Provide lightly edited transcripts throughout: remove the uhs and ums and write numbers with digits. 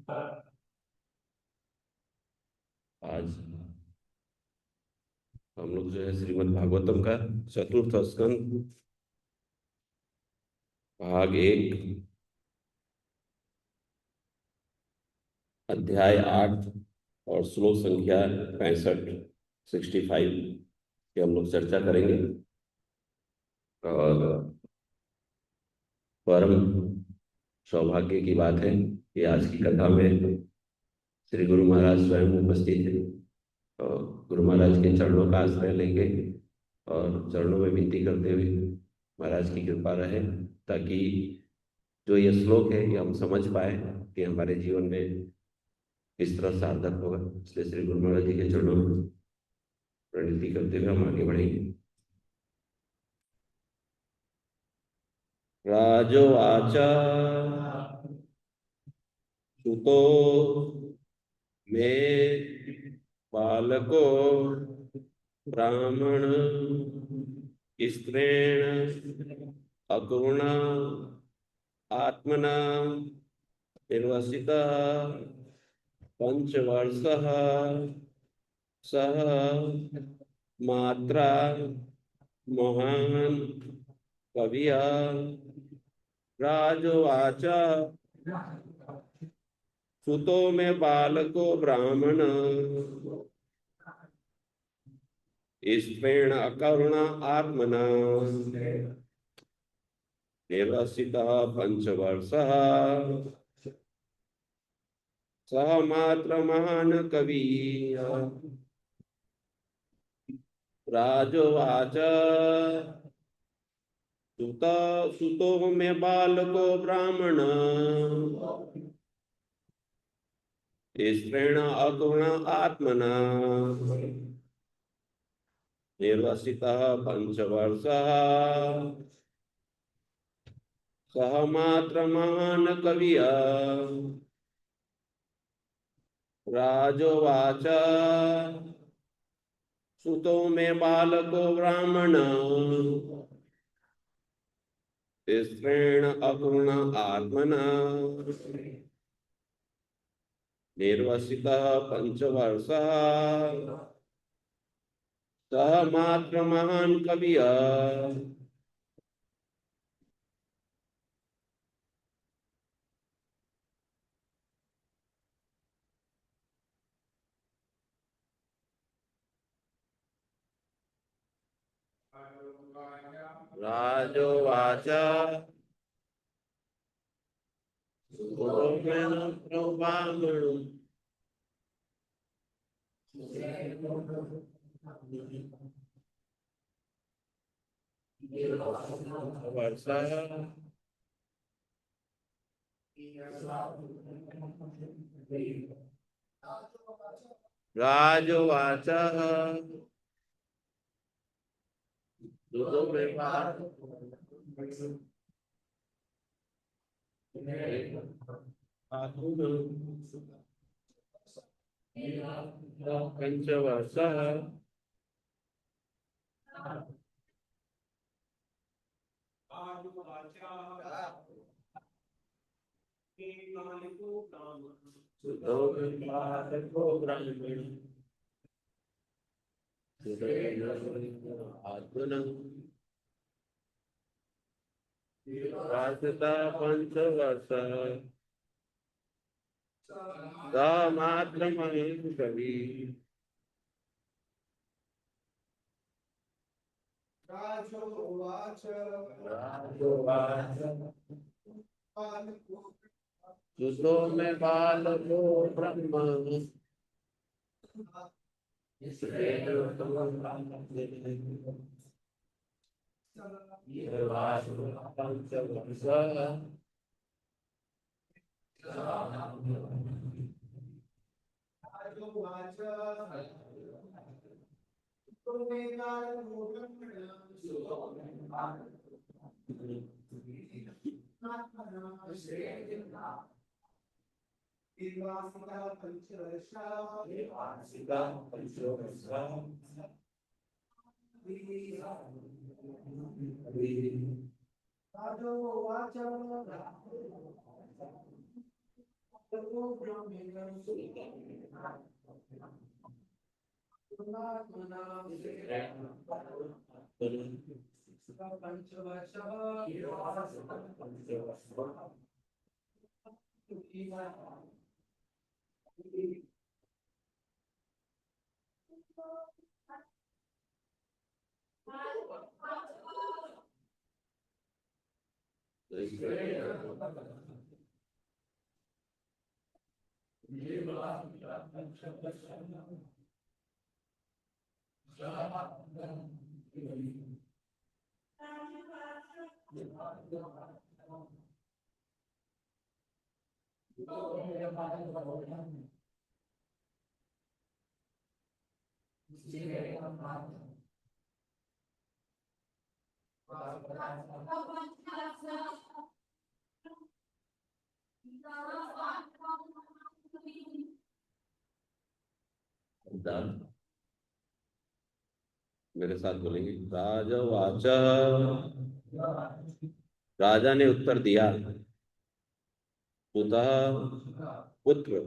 आज हम लोग जो है श्रीमद् भागवतम का चतुर्थ स्कंद भाग एक अध्याय 8 और श्लोक संख्या 65 की हम लोग चर्चा करेंगे। और परम सौभाग्य की बात है कि आज की कथा में श्री गुरु महाराज स्वयं उपस्थित हैं और गुरु महाराज के चरणों का आश्रय लेंगे और चरणों में विनती करते हुए महाराज की कृपा रहे, ताकि जो ये श्लोक है ये हम समझ पाए कि हमारे जीवन में किस तरह सार्थक होगा। इसलिए श्री गुरु महाराज जी के चरणों में प्रणति करते हुए हम आगे बढ़ेंगे। राजोवाच सुतो मे बालको ब्राह्मण स्त्रेण अकुर्णा आत्मना निर्वसिता पंचवर्षः सह मात्रा महान कविया राजोवाच सुतो में बालको ब्राह्मण स्त्रेण अकरुण आत्मना निर्वसितः पंचवर्षः सह मात्र महान कवि राजोवाच सुत सुतो में बालको ब्राह्मण स्त्रेण अकुर्ण आत्मना निर्वसितः पंचवर्षः सह मात्र महान कविय राजोवाच सुतो में बालको ब्राह्मण स्त्रेण अकुर्ण आत्मना निर्वसितः पंचवर्षः सह मात्र महान कविय राजोवाच ब्राह्मण वर्षः राजोवाच सुतो में पंचवर्षः सुतो में बालको ब्राह्मण आत्मना वासता पंचवर्षः मात्र महान कवि राजोवाच सुतो में बालको ब्रह्म पंचवर्षः मेरे साथ बोलेंगे। राजवाच, राजा ने उत्तर दिया, पुतः पुत्र,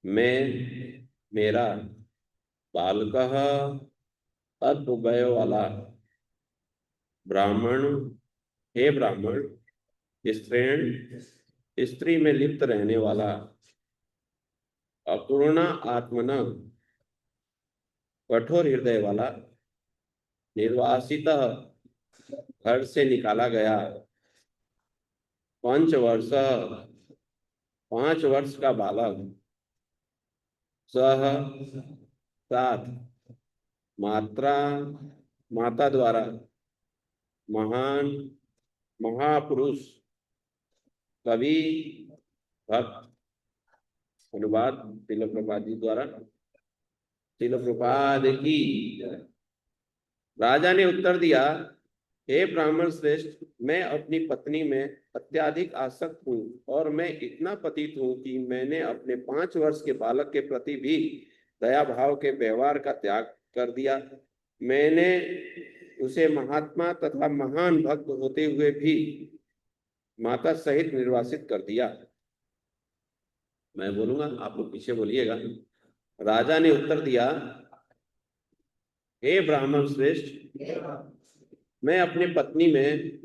मैं मेरा बालकः अल्पवय वाला ब्राह्मण, हे ब्राह्मण, स्त्रीण, स्त्री में लिप्त रहने वाला, अपूर्णा आत्मना, कठोर हृदय वाला, निर्वासित, घर से निकाला गया, पंचवर्ष, 5 वर्ष का बालक, सह, साथ, मात्रा, माता द्वारा, महान, महापुरुष, कवि, भक्त। अनुवाद तिलक प्रपाद जी द्वारा। तिलक प्रपाद की। राजा ने उत्तर दिया, हे ब्राह्मण श्रेष्ठ, मैं अपनी पत्नी में अत्यधिक आसक्त हूँ और मैं इतना पतित हूँ कि मैंने अपने 5 वर्ष के बालक के प्रति भी दया भाव के व्यवहार का त्याग कर दिया। मैंने उसे महात्मा तथा महान भक्त होते हुए भी माता सहित निर्वासित कर दिया। मैं बोलूंगा, आप लोग पीछे बोलिएगा। राजा ने उत्तर दिया, हे ब्राह्मण श्रेष्ठ, मैं अपनी पत्नी में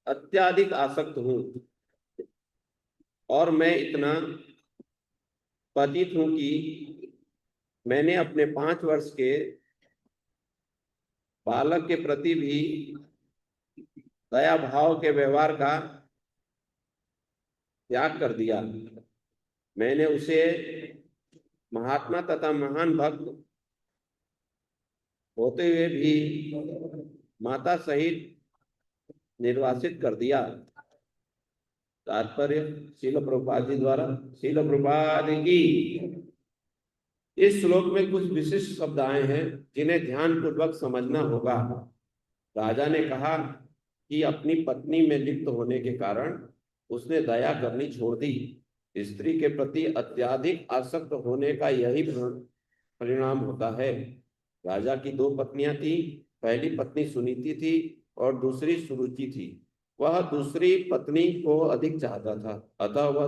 अत्यधिक आसक्त हूँ और मैं इतना पतित हूँ कि मैंने अपने 5 वर्ष के बालक के प्रति भी दया भाव के व्यवहार का त्याग कर दिया। मैंने उसे महात्मा तथा महान भक्त होते हुए भी माता सहित निर्वासित कर दिया। तात्पर्य श्रील प्रभुपाद जी द्वारा। श्रील प्रभुपाद की। इस श्लोक में कुछ विशिष्ट शब्द आए हैं जिन्हें ध्यान पूर्वक समझना होगा। राजा ने कहा कि अपनी पत्नी में लिप्त होने के कारण उसने दया करनी छोड़ दी। स्त्री के प्रति अत्यधिक आसक्त होने का यही परिणाम होता है। राजा की 2 पत्नियां थी। पहली पत्नी सुनीति थी और दूसरी सुरुचि थी। वह दूसरी पत्नी को अधिक चाहता था, अतः वह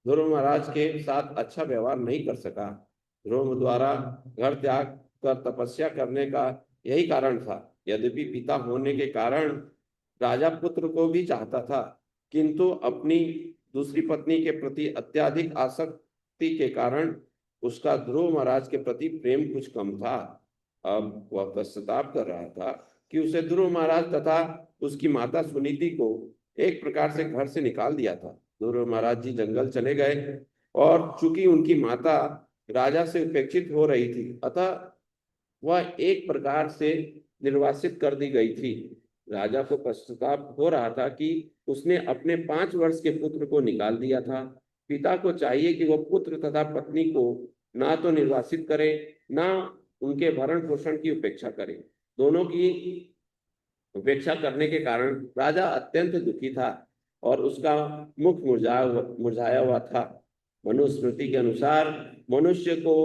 ध्रुव महाराज के साथ अच्छा व्यवहार नहीं कर सका। ध्रुव द्वारा घर त्याग कर तपस्या करने का यही कारण था। यद्यपि पिता होने के कारण राजा पुत्र को भी चाहता था, किंतु अपनी दूसरी पत्नी के प्रति अत्यधिक आसक्ति के कारण उसका ध्रुव महाराज के प्रति प्रेम कुछ कम था। अब वह पश्चाताप कर रहा था कि उसे ध्रुव महाराज तथा उसकी माता सुनीति को एक प्रकार से घर से निकाल दिया था। ध्रुव महाराज जी जंगल चले गए और चूंकि उनकी माता राजा से उपेक्षित हो रही थी, अतः वह एक प्रकार से निर्वासित कर दी गई थी। राजा को पश्चाताप हो रहा था कि उसने अपने 5 वर्ष के पुत्र को निकाल दिया था। पिता को चाहिए कि वह पुत्र तथा पत्नी को ना तो निर्वासित करे, ना उनके भरण पोषण की उपेक्षा करे। दोनों की उपेक्षा करने के कारण राजा अत्यंत दुखी था और उसका मुख मुरझाया हुआ था। मनुस्मृति के अनुसार मनुष्य को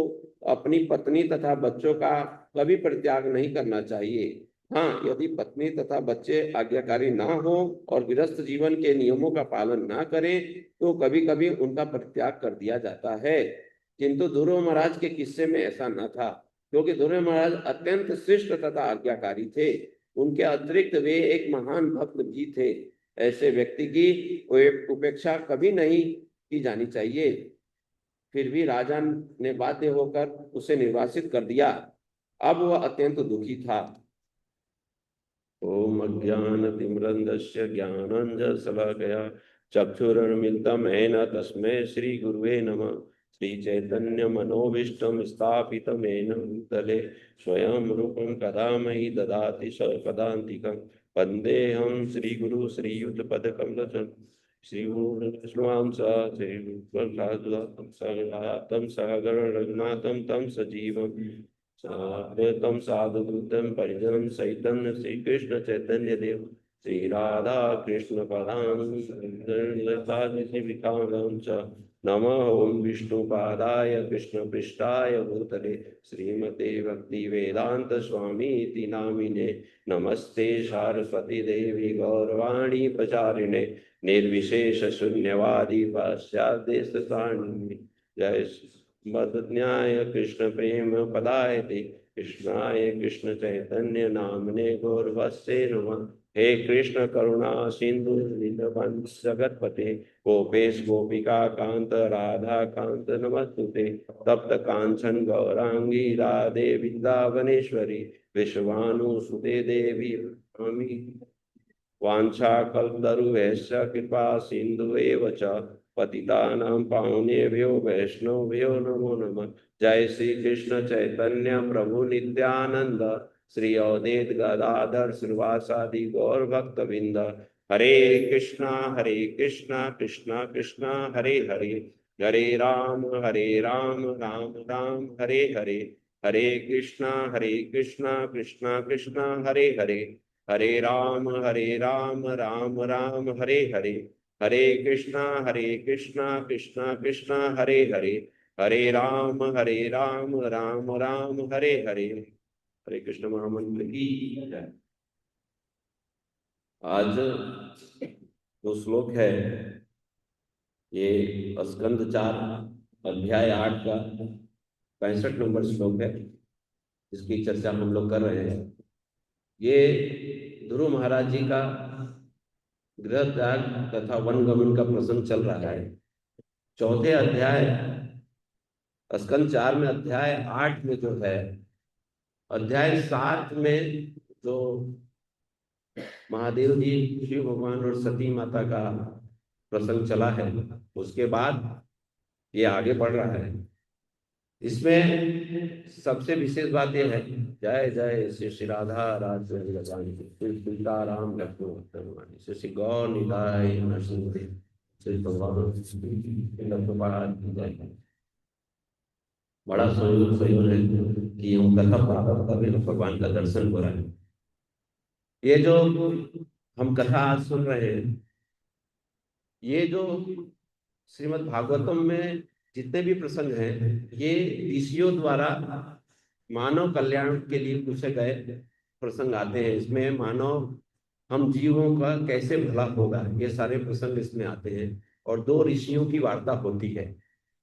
अपनी पत्नी तथा बच्चों का कभी परित्याग नहीं करना चाहिए। हाँ, यदि पत्नी तथा बच्चे आज्ञाकारी ना हो और गृहस्थ जीवन के नियमों का पालन ना करें तो कभी कभी उनका परित्याग कर दिया जाता है। किंतु ध्रुव महाराज के किस्से में ऐसा न था, क्योंकि ध्रुव महाराज अत्यंत शिष्ट तथा आज्ञाकारी थे। उनके अतिरिक्त वे एक महान भक्त भी थे। ऐसे व्यक्ति की उपेक्षा कभी नहीं की जानी चाहिए। फिर भी राजा ने बाध्य होकर उसे निर्वासित कर दिया। अब वह अत्यंत दुखी था। ओम अज्ञानतिमिरन्धस्य ज्ञानाञ्जनशलाकया चक्षुरुन्मिलितं येन तस्मै श्रीगुरुवे नमः। श्रीचैतन्यमनोभीष्टं स्थापितं येन भूतले स्वयं रूपं कदा मयि ददाति सपदान्तिकं। वन्देऽहं श्रीगुरु श्रीयुतपदकमलं श्रीगुरुं श्रीरूपं सहगण रघुनाथं तं सजीवम् साद्वैतं साधुदूतं परिजनं सहितं श्री कृष्ण चैतन्य देव श्री राधा कृष्ण पदां च नमः। ओम विष्णुपादाय कृष्ण पृष्ठाय भूतले श्रीमते भक्ति वेदांत स्वामी इति नामिने नमस्ते सरस्वती देवी गौरवाणी प्रचारिणे निर्विशेष शून्यवादी पाश्चात्य देशतारिणे। जय मदन्याय कृष्ण प्रेम पदायते कृष्णाय कृष्ण चैतन्य नामने गौरवस्य नमः। हे कृष्ण करुणा सिंधु दीनबंधु जगतपते गोपेश गोपिका कांत राधा कांत नमस्तुते। तप्त कांचन गौरांगी राधे वृंदावनेश्वरी विश्वानुसुते देवी नमामि। वाञ्छाकल्पतरुभ्यश्च कृपा सिन्धुएव च पतितानां पावनेभ्यो वैष्णवेभ्यो नमो नमः। जय श्री कृष्ण चैतन्य प्रभु नित्यानंद श्री अवधूत गदाधर श्रीवासादि गौर भक्त बिंद। हरे कृष्णा कृष्णा कृष्णा हरे हरे हरे राम राम राम हरे हरे। हरे कृष्णा कृष्णा कृष्णा हरे हरे हरे राम राम हरे हरे। हरे कृष्णा कृष्णा कृष्णा हरे हरे हरे राम राम हरे हरे। हरे कृष्ण महामंत्र की जय। आज जो श्लोक है ये स्कंद 4 अध्याय 8 का 65 नंबर श्लोक है, जिसकी चर्चा हम लोग कर रहे हैं। ये ध्रुव महाराज जी का गृह त्याग तथा वनगमन का प्रसंग चल रहा है। चौथे अध्याय स्कंद 4 में अध्याय 8 में जो है, अध्याय 7 में जो महादेव जी शिव भगवान और सती माता का प्रसंग चला है, उसके बाद ये आगे बढ़ रहा है। इसमें सबसे विशेष बात यह है, जय जय श्री श्री राधा राधे श्री सीताराम लक्ष्मण श्री श्री गौर निताय नरसिंह श्री भगवान जय। बड़ा संयोग है कि हम कथा प्रारंभ कर रहे हैं, भगवान का दर्शन हो रहा है। ये जो हम कथा आज सुन रहे हैं, ये जो श्रीमद् भागवतम में जितने भी प्रसंग हैं, ये ऋषियों द्वारा मानव कल्याण के लिए पूछे गए प्रसंग आते हैं। इसमें मानव हम जीवों का कैसे भला होगा, ये सारे प्रसंग इसमें आते हैं। और 2 ऋषियों की वार्ता होती है,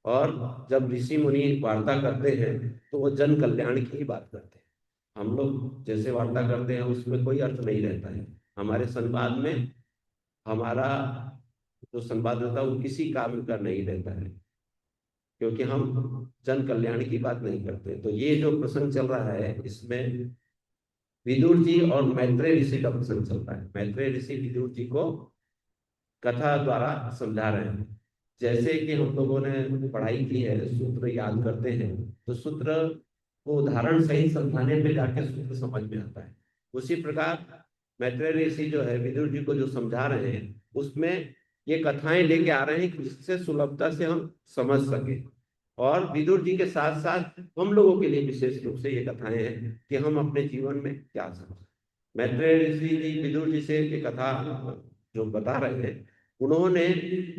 और जब ऋषि मुनि वार्ता करते हैं तो वो जन कल्याण की ही बात करते हैं। हम लोग जैसे वार्ता करते हैं उसमें कोई अर्थ नहीं रहता है। हमारे संवाद में हमारा जो संवाददाता वो किसी काम का नहीं रहता है, क्योंकि हम जन कल्याण की बात नहीं करते। तो ये जो प्रसंग चल रहा है, इसमें विदुर जी और मैत्रेय ऋषि का प्रसंग चल रहा है। मैत्रेय ऋषि विदुर जी को कथा द्वारा समझा रहे हैं। जैसे कि हम लोगों ने पढ़ाई की है, सूत्र याद करते हैं, तो सूत्र को उदाहरण सही समझाने पे जाके सूत्र समझ में आता है। उसी प्रकार मैत्रेय ऋषि जो है विदुर जी को जो समझा रहे हैं, उसमें ये कथाएं लेके आ रहे हैं कि जिससे सुलभता से हम समझ सके। और विदुर जी के साथ साथ हम लोगों के लिए विशेष रूप से ये कथाएं हैं कि हम अपने जीवन में क्या समझ। मैत्रेय ऋषि जी विदुर जी से ये कथा जो बता रहे हैं, उन्होंने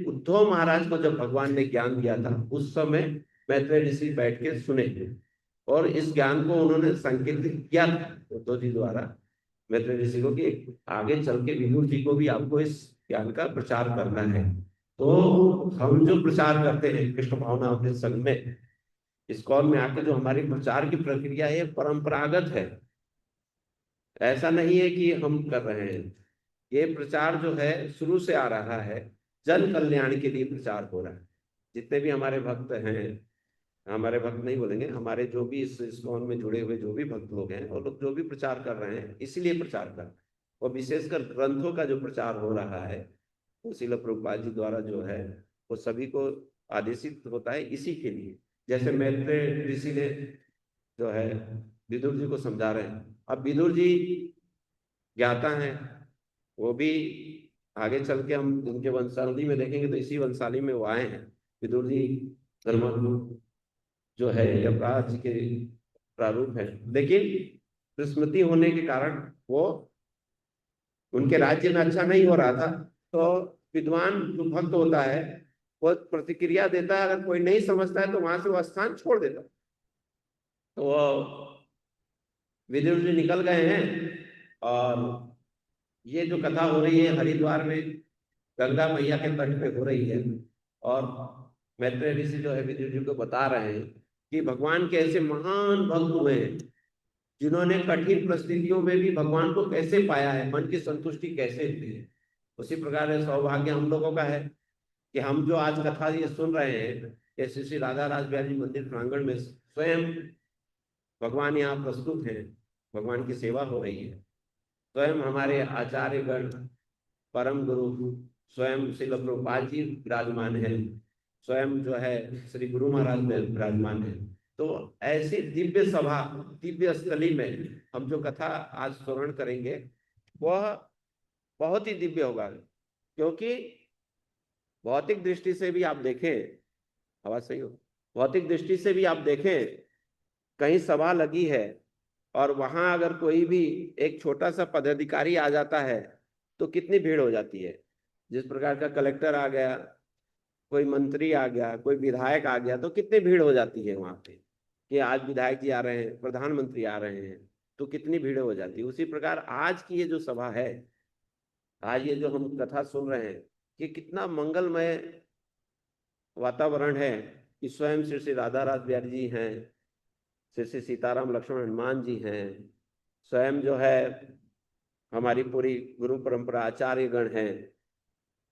उद्धव महाराज को जब भगवान ने ज्ञान दिया था, उस समय मैत्रेय ऋषि बैठ के सुने और इस ज्ञान को उन्होंने संकेतित किया था उद्धव जी द्वारा मैत्रेय ऋषि को कि आगे चल के विदुर जी को भी आपको इस ज्ञान का प्रचार करना है। तो हम जो प्रचार करते हैं कृष्ण भावना अपने संघ में, इस्कॉन में आके जो हमारी प्रचार की प्रक्रिया है परंपरागत है। ऐसा नहीं है कि हम कर रहे हैं, ये प्रचार जो है शुरू से आ रहा है, जन कल्याण के लिए प्रचार हो रहा है। जितने भी हमारे भक्त हैं, हमारे भक्त नहीं बोलेंगे, हमारे जो भी इस इस्कॉन में जुड़े हुए जो भी भक्त लोग हैं, वो लोग जो भी प्रचार कर रहे हैं इसीलिए प्रचार कर रहे हैं। और विशेषकर ग्रंथों का जो प्रचार हो रहा है वो श्रील प्रभुपाद जी द्वारा जो है वो सभी को आदेशित होता है इसी के लिए। जैसे मैत्रेय ऋषि ने जो है विदुर जी को समझा रहे हैं। अब विदुर जी ज्ञाता हैं, वो भी आगे चल के हम उनके वंशावली में देखेंगे तो इसी वंशावली में वो आए हैं। विदुर जी धर्मगुरु जो है यमराज जी के प्रारूप है, लेकिन स्मृति होने के कारण वो उनके राज्य में अच्छा नहीं हो रहा था। तो विद्वान जो भक्त होता है वो प्रतिक्रिया देता है, अगर कोई नहीं समझता है तो वहां से वो स्थान छोड़ देता। तो वो विदुर जी निकल गए हैं, और ये जो कथा हो रही है हरिद्वार में गंगा मैया के तट पे हो रही है। और मैत्रेय ऋषि जो है विदुर जी को बता रहे हैं कि भगवान के ऐसे महान भक्त हुए हैं जिन्होंने कठिन परिस्थितियों में भी भगवान को कैसे पाया है, मन की संतुष्टि कैसे हुई है। उसी प्रकार से सौभाग्य हम लोगों का है कि हम जो आज कथा ये सुन रहे हैं, ये श्री श्री राधा रास बिहारी मंदिर प्रांगण में स्वयं भगवान यहाँ प्रस्तुत हैं, भगवान की सेवा हो रही है। स्वयं हमारे आचार्यगण परम गुरु स्वयं श्री प्रभुपाद जी विराजमान है, स्वयं जो है श्री गुरु महाराज में विराजमान है। तो ऐसी दिव्य सभा, दिव्य स्थली में हम जो कथा आज श्रवण करेंगे वह बहुत ही दिव्य होगा। क्योंकि भौतिक दृष्टि से भी आप देखें, आवाज सही हो, भौतिक दृष्टि से भी आप देखें, कहीं सभा लगी है और वहां अगर कोई भी एक छोटा सा पदाधिकारी आ जाता है तो कितनी भीड़ हो जाती है। जिस प्रकार का कलेक्टर आ गया, कोई मंत्री आ गया, कोई विधायक आ गया, तो कितनी भीड़ हो जाती है वहां पे कि आज विधायक जी आ रहे हैं, प्रधानमंत्री आ रहे हैं, तो कितनी भीड़ हो जाती है। उसी प्रकार आज की ये जो सभा है, आज ये जो हम कथा सुन रहे हैं, कि कितना मंगलमय वातावरण है कि स्वयं श्री श्री राधा रास बिहारी जी हैं, श्री श्री सीताराम लक्ष्मण हनुमान जी हैं, स्वयं जो है हमारी पूरी गुरु परंपरा आचार्यगण हैं,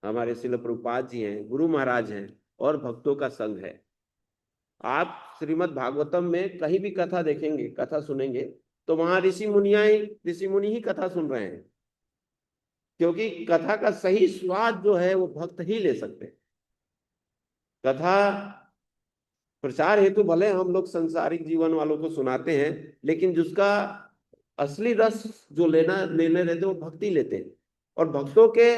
हमारे शिल प्रभुपाद जी हैं, गुरु महाराज हैं, और भक्तों का संघ है। आप श्रीमद् भागवतम में कहीं भी कथा देखेंगे, कथा सुनेंगे, तो वहां ऋषि मुनि ही कथा सुन रहे हैं। क्योंकि कथा का सही स्वाद जो है वो भक्त ही ले सकते हैं। कथा प्रचार हेतु भले हम लोग संसारिक जीवन वालों को सुनाते हैं, लेकिन जिसका असली रस जो लेने रहते हैं वो भक्ति लेते हैं। और भक्तों के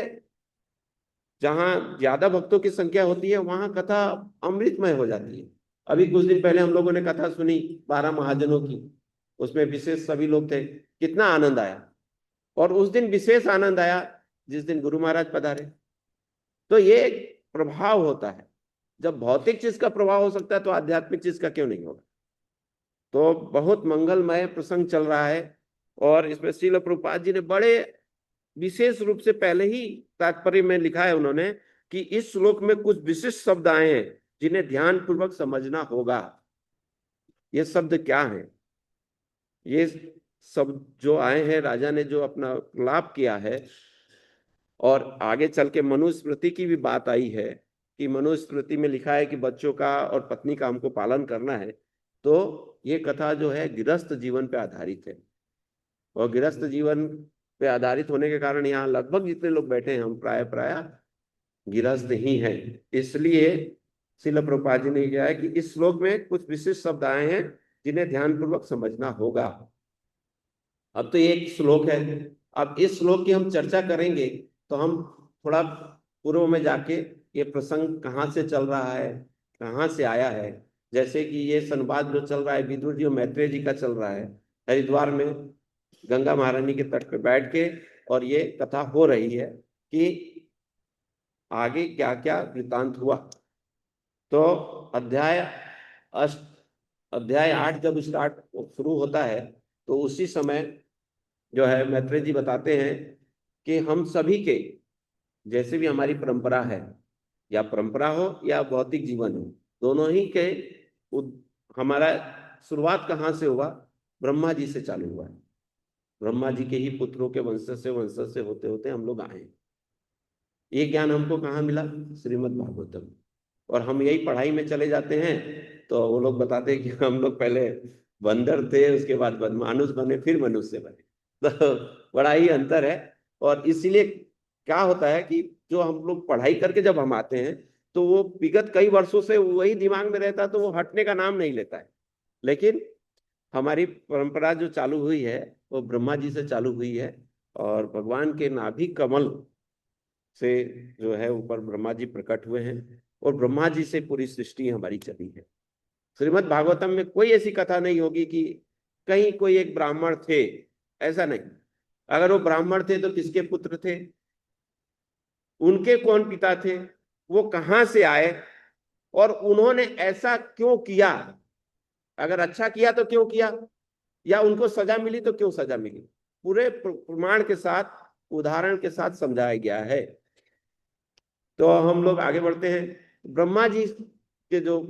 जहां ज्यादा भक्तों की संख्या होती है वहां कथा अमृतमय हो जाती है। अभी कुछ दिन पहले हम लोगों ने कथा सुनी 12 महाजनों की, उसमें विशेष सभी लोग थे, कितना आनंद आया। और उस दिन विशेष आनंद आया जिस दिन गुरु महाराज पधारे। तो ये एक प्रभाव होता है, जब भौतिक चीज का प्रभाव हो सकता है तो आध्यात्मिक चीज का क्यों नहीं होगा। तो बहुत मंगलमय प्रसंग चल रहा है। और इसमें श्रील प्रभुपाद जी ने बड़े विशेष रूप से पहले ही तात्पर्य में लिखा है उन्होंने कि इस श्लोक में कुछ विशिष्ट शब्द आए हैं जिन्हें ध्यान पूर्वक समझना होगा। ये शब्द क्या है? ये शब्द जो आए हैं, राजा ने जो अपना लाभ किया है, और आगे चल के मनुस्मृति की भी बात आई है कि मनुस्मृति में लिखा है कि बच्चों का और पत्नी का हमको पालन करना है। तो ये कथा जो है गृहस्थ जीवन पे आधारित है, और गृहस्थ जीवन पे आधारित होने के कारण यहाँ लगभग जितने लोग बैठे हैं हम प्राय प्राय गृहस्थ ही हैं। इसलिए श्रील प्रभुपाद जी ने किया है कि इस श्लोक में कुछ विशिष्ट शब्द आए हैं जिन्हें ध्यानपूर्वक समझना होगा। अब तो ये एक श्लोक है, अब इस श्लोक की हम चर्चा करेंगे तो हम थोड़ा पूर्व में जाके ये प्रसंग कहाँ से चल रहा है, कहाँ से आया है। जैसे कि ये संवाद जो चल रहा है विदुर जी और मैत्रेय जी का चल रहा है हरिद्वार में गंगा महारानी के तट पे बैठ के, और ये कथा हो रही है कि आगे क्या क्या वृतांत हुआ। तो अध्याय अष्ट अध्याय 8 जब स्टार्ट शुरू होता है तो उसी समय जो है मैत्रेय जी बताते हैं कि हम सभी के जैसे भी हमारी परंपरा है, या परंपरा हो या भौतिक जीवन हो, दोनों ही के हमारा शुरुआत कहाँ से हुआ? ब्रह्मा जी से चालू हुआ है। ब्रह्मा जी के ही पुत्रों के वंशज से होते होते हम लोग आए। ये ज्ञान हमको कहाँ मिला? श्रीमद् भागवतम। और हम यही पढ़ाई में चले जाते हैं तो वो लोग बताते हैं कि हम लोग पहले बंदर थे, उसके बाद मानुष बने, फिर मनुष्य बने। तो बड़ा ही अंतर है। और इसीलिए क्या होता है कि जो हम लोग पढ़ाई करके जब हम आते हैं तो वो विगत कई वर्षों से वही दिमाग में रहता है, तो वो हटने का नाम नहीं लेता है। लेकिन हमारी परंपरा जो चालू हुई है वो ब्रह्मा जी से चालू हुई है, और भगवान के नाभि कमल से जो है ऊपर ब्रह्मा जी प्रकट हुए हैं, और ब्रह्मा जी से पूरी सृष्टि हमारी चली है। श्रीमद् भागवतम में कोई ऐसी कथा नहीं होगी कि कहीं कोई एक ब्राह्मण थे, ऐसा नहीं। अगर वो ब्राह्मण थे तो किसके पुत्र थे, उनके कौन पिता थे, वो कहां से आए, और उन्होंने ऐसा क्यों किया, अगर अच्छा किया तो क्यों किया, या उनको सजा मिली तो क्यों सजा मिली, पूरे प्रमाण के साथ, उदाहरण के साथ समझाया गया है। तो हम लोग आगे बढ़ते हैं। ब्रह्मा जी के जो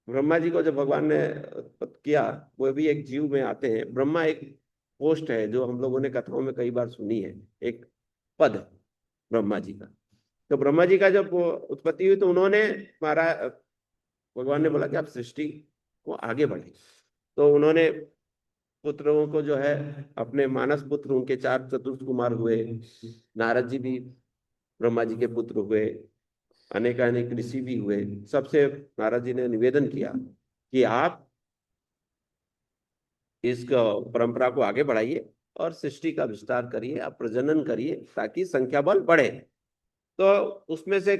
ब्रह्मा जी को जब भगवान ने उत्पत्ति किया, वो भी एक जीव में आते हैं। ब्रह्मा एक पोस्ट है जो हम लोगों ने कथाओं में कई बार सुनी है, एक पद है ब्रह्मा जी का। तो ब्रह्मा जी का जब उत्पत्ति हुई तो उन्होंने हमारा भगवान ने बोला कि आप सृष्टि को आगे बढ़े। तो उन्होंने पुत्रों को जो है अपने मानस पुत्र, उनके 4 चतुर्थ कुमार हुए। नारद जी भी ब्रह्मा जी के पुत्र हुए, अनेकानेक ऋषि भी हुए। सबसे नारद जी ने निवेदन किया कि आप इस परंपरा को आगे बढ़ाइए और सृष्टि का विस्तार करिए, आप प्रजनन करिए ताकि संख्या बल बढ़े। तो उसमें से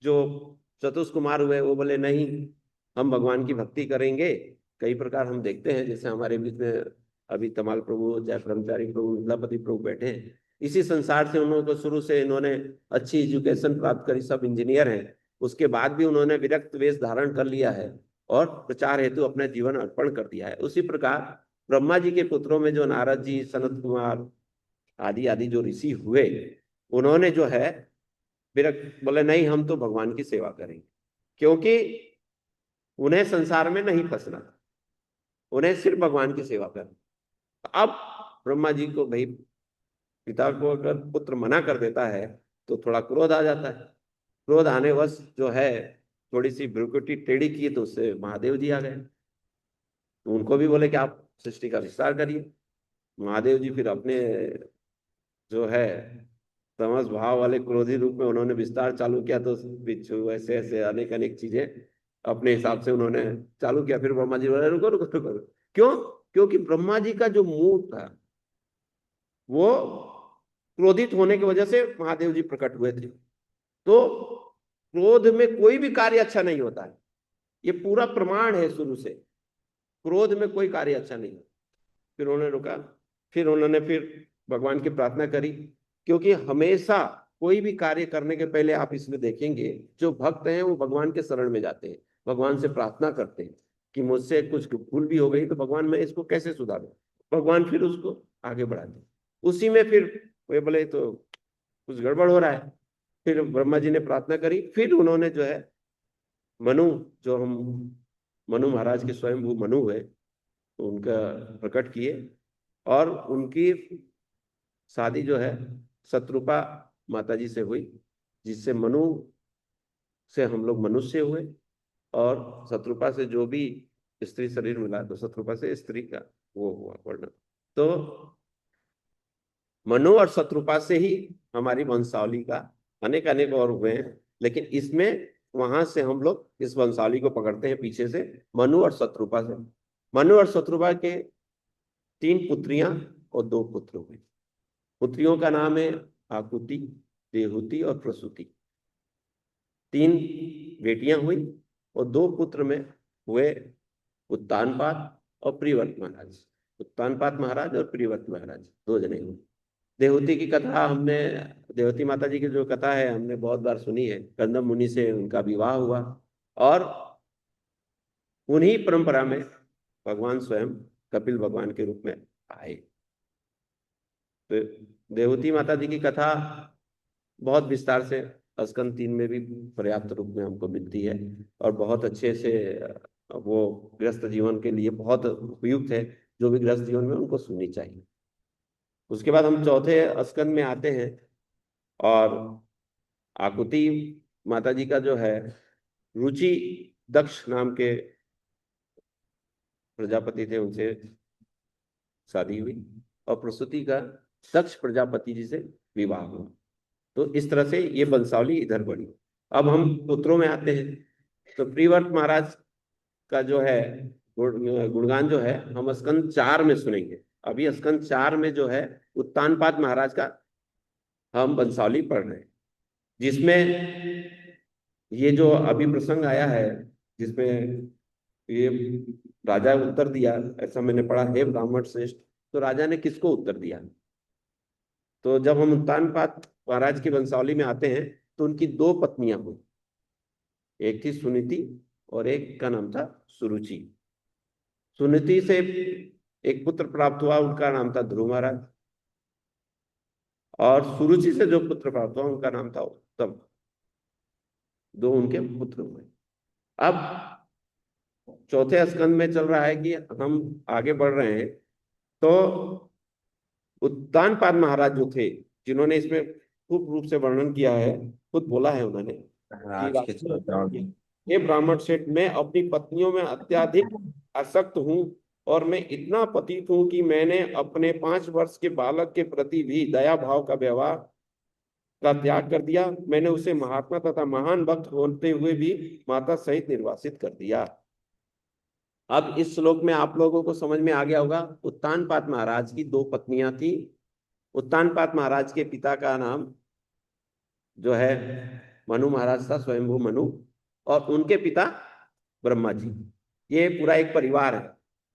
जो चतुष कुमार हुए वो बोले नहीं, हम भगवान की भक्ति करेंगे। कई प्रकार हम देखते हैं, जैसे हमारे बीच में अभी तमाल प्रभु, जय ब्रह्मचारी प्रभु, मिथिलापति प्रभु बैठे हैं। इसी संसार से उन्होंने शुरू से इन्होंने अच्छी एजुकेशन प्राप्त करी, सब इंजीनियर हैं। उसके बाद भी उन्होंने विरक्त वेश धारण कर लिया है और प्रचार हेतु अपना जीवन अर्पण कर दिया है। उसी प्रकार ब्रह्मा जी के पुत्रों में जो नारद जी, सनत कुमार आदि आदि जो ऋषि हुए, उन्होंने जो है विरक्त बोले नहीं, हम तो भगवान की सेवा करेंगे, क्योंकि उन्हें संसार में नहीं फंसना था, उन्हें सिर्फ भगवान की सेवा करनी। अब ब्रह्मा जी को भाई, पिता को अगर पुत्र मना कर देता है तो थोड़ा क्रोध आ जाता है। क्रोध आने वश जो है थोड़ी सी भ्रुकुटी टेढ़ी की तो उससे महादेव जी आ गए। तो उनको भी बोले कि आप सृष्टि का विस्तार करिए। महादेव जी फिर अपने जो है तमस भाव वाले क्रोधी रूप में उन्होंने विस्तार चालू किया, तो बिच्छू ऐसे ऐसे अनेक अनेक चीजें अपने हिसाब से उन्होंने चालू किया। फिर ब्रह्मा जी बोले रुको रुको रुको। क्यों? क्योंकि ब्रह्मा जी का जो मूड था वो क्रोधित होने की वजह से महादेव जी प्रकट हुए थे। तो क्रोध में कोई भी कार्य अच्छा नहीं होता है, ये पूरा प्रमाण है शुरू से। क्रोध में कोई कार्य अच्छा नहीं होता। फिर उन्होंने रुका, फिर भगवान की प्रार्थना करी, क्योंकि हमेशा कोई भी कार्य करने के पहले आप इसमें देखेंगे जो भक्त हैं वो भगवान के शरण में जाते हैं, भगवान से प्रार्थना करते हैं कि मुझसे कुछ भूल भी हो गई तो भगवान मैं इसको कैसे सुधारूं। भगवान फिर उसको आगे बढ़ाते हैं। उसी में फिर वे बोले तो कुछ गड़बड़ हो रहा है। फिर ब्रह्मा जी ने प्रार्थना करी, फिर उन्होंने जो है मनु, जो हम मनु महाराज के स्वयं मनु हुए, तो उनका प्रकट किए, और उनकी शादी जो है शत्रुपा माता जी से हुई, जिससे मनु से हम लोग मनुष्य हुए, और शत्रुपा से जो भी स्त्री शरीर मिला तो शत्रुपा से स्त्री का वो हुआ वर्ण। तो मनु और शत्रुपा से ही हमारी वंशावली का अनेक अनेक और हुए हैं, लेकिन इसमें वहां से हम लोग इस वंशावली को पकड़ते हैं पीछे से, मनु और शत्रुपा से। मनु और शत्रुपा के 3 पुत्रियां और 2 पुत्र हुए। पुत्रियों का नाम है आकुति, देहुति और प्रसूति। 3 बेटियां हुई और 2 पुत्र में हुए उत्तानपाद और प्रियव्रत महाराज। उत्तानपाद महाराज और प्रियव्रत महाराज 2 जने हुए। देहुति की कथा हमने, देवती माता जी की जो कथा है हमने बहुत बार सुनी है। कंदम मुनि से उनका विवाह हुआ, और उन्हीं परंपरा में भगवान स्वयं कपिल भगवान के रूप में आए। तो देवहूति माता जी की कथा बहुत विस्तार से स्कंद 3 में भी पर्याप्त रूप में हमको मिलती है, और बहुत अच्छे से वो गृहस्थ जीवन के लिए बहुत उपयुक्त है। जो भी गृहस्थ जीवन में उनको सुननी चाहिए। उसके बाद हम चौथे स्कंद में आते हैं, और आकुति माता जी का जो है, रुचि दक्ष नाम के प्रजापति थे, उनसे शादी हुई, और प्रसूति का दक्ष प्रजापति जी से विवाह हुआ। तो इस तरह से ये वंशावली इधर बढ़ी। अब हम पुत्रों में आते हैं, तो प्रियव्रत महाराज का जो है गुणगान जो है हम स्कंद 4 में सुनेंगे। अभी स्कंद 4 में जो है उत्तानपाद महाराज का हम वंशावली पढ़ रहे हैं, जिसमें ये जो अभी प्रसंग आया है, जिसमें ये राजा उत्तर दिया, ऐसा मैंने पढ़ा, हे ब्राह्मण श्रेष्ठ। तो राजा ने किसको उत्तर दिया? तो जब हम उत्तानपाद महाराज की वंशावली में आते हैं, तो उनकी 2 पत्नियां हुई। एक थी सुनीति और एक का नाम था सुरुचि। सुनीति से एक पुत्र प्राप्त हुआ, उनका नाम था ध्रुव महाराज, और सुरुचि से जो पुत्र प्राप्त हुआ उनका नाम था उत्तम। 2 उनके पुत्र हुए। अब चौथे स्कंद में चल रहा है कि हम आगे बढ़ रहे हैं, तो उत्तानपाद महाराज जो थे, जिन्होंने इसमें खूब रूप से वर्णन किया है, खुद बोला है उन्होंने कि आज के चौथा हे ब्राह्मण श्रेष्ठ, मैं अपनी पत्नियों में अत्यधिक आसक्त हूँ, और मैं इतना पतित हूँ कि मैंने अपने 5 वर्ष के बालक के प्रति भी दया भाव का व्यवहार का त्याग कर दिया। मैंने उसे महात्मा तथा महान भक्त होते हुए भी माता सहित निर्वासित कर दिया। अब इस श्लोक में आप लोगों को समझ में आ गया होगा, उत्तानपाद महाराज की 2 पत्नियां थी। उत्तानपाद महाराज के पिता का नाम जो है मनु महाराज था, स्वयंभू मनु, और उनके पिता ब्रह्मा जी। ये पूरा एक परिवार है।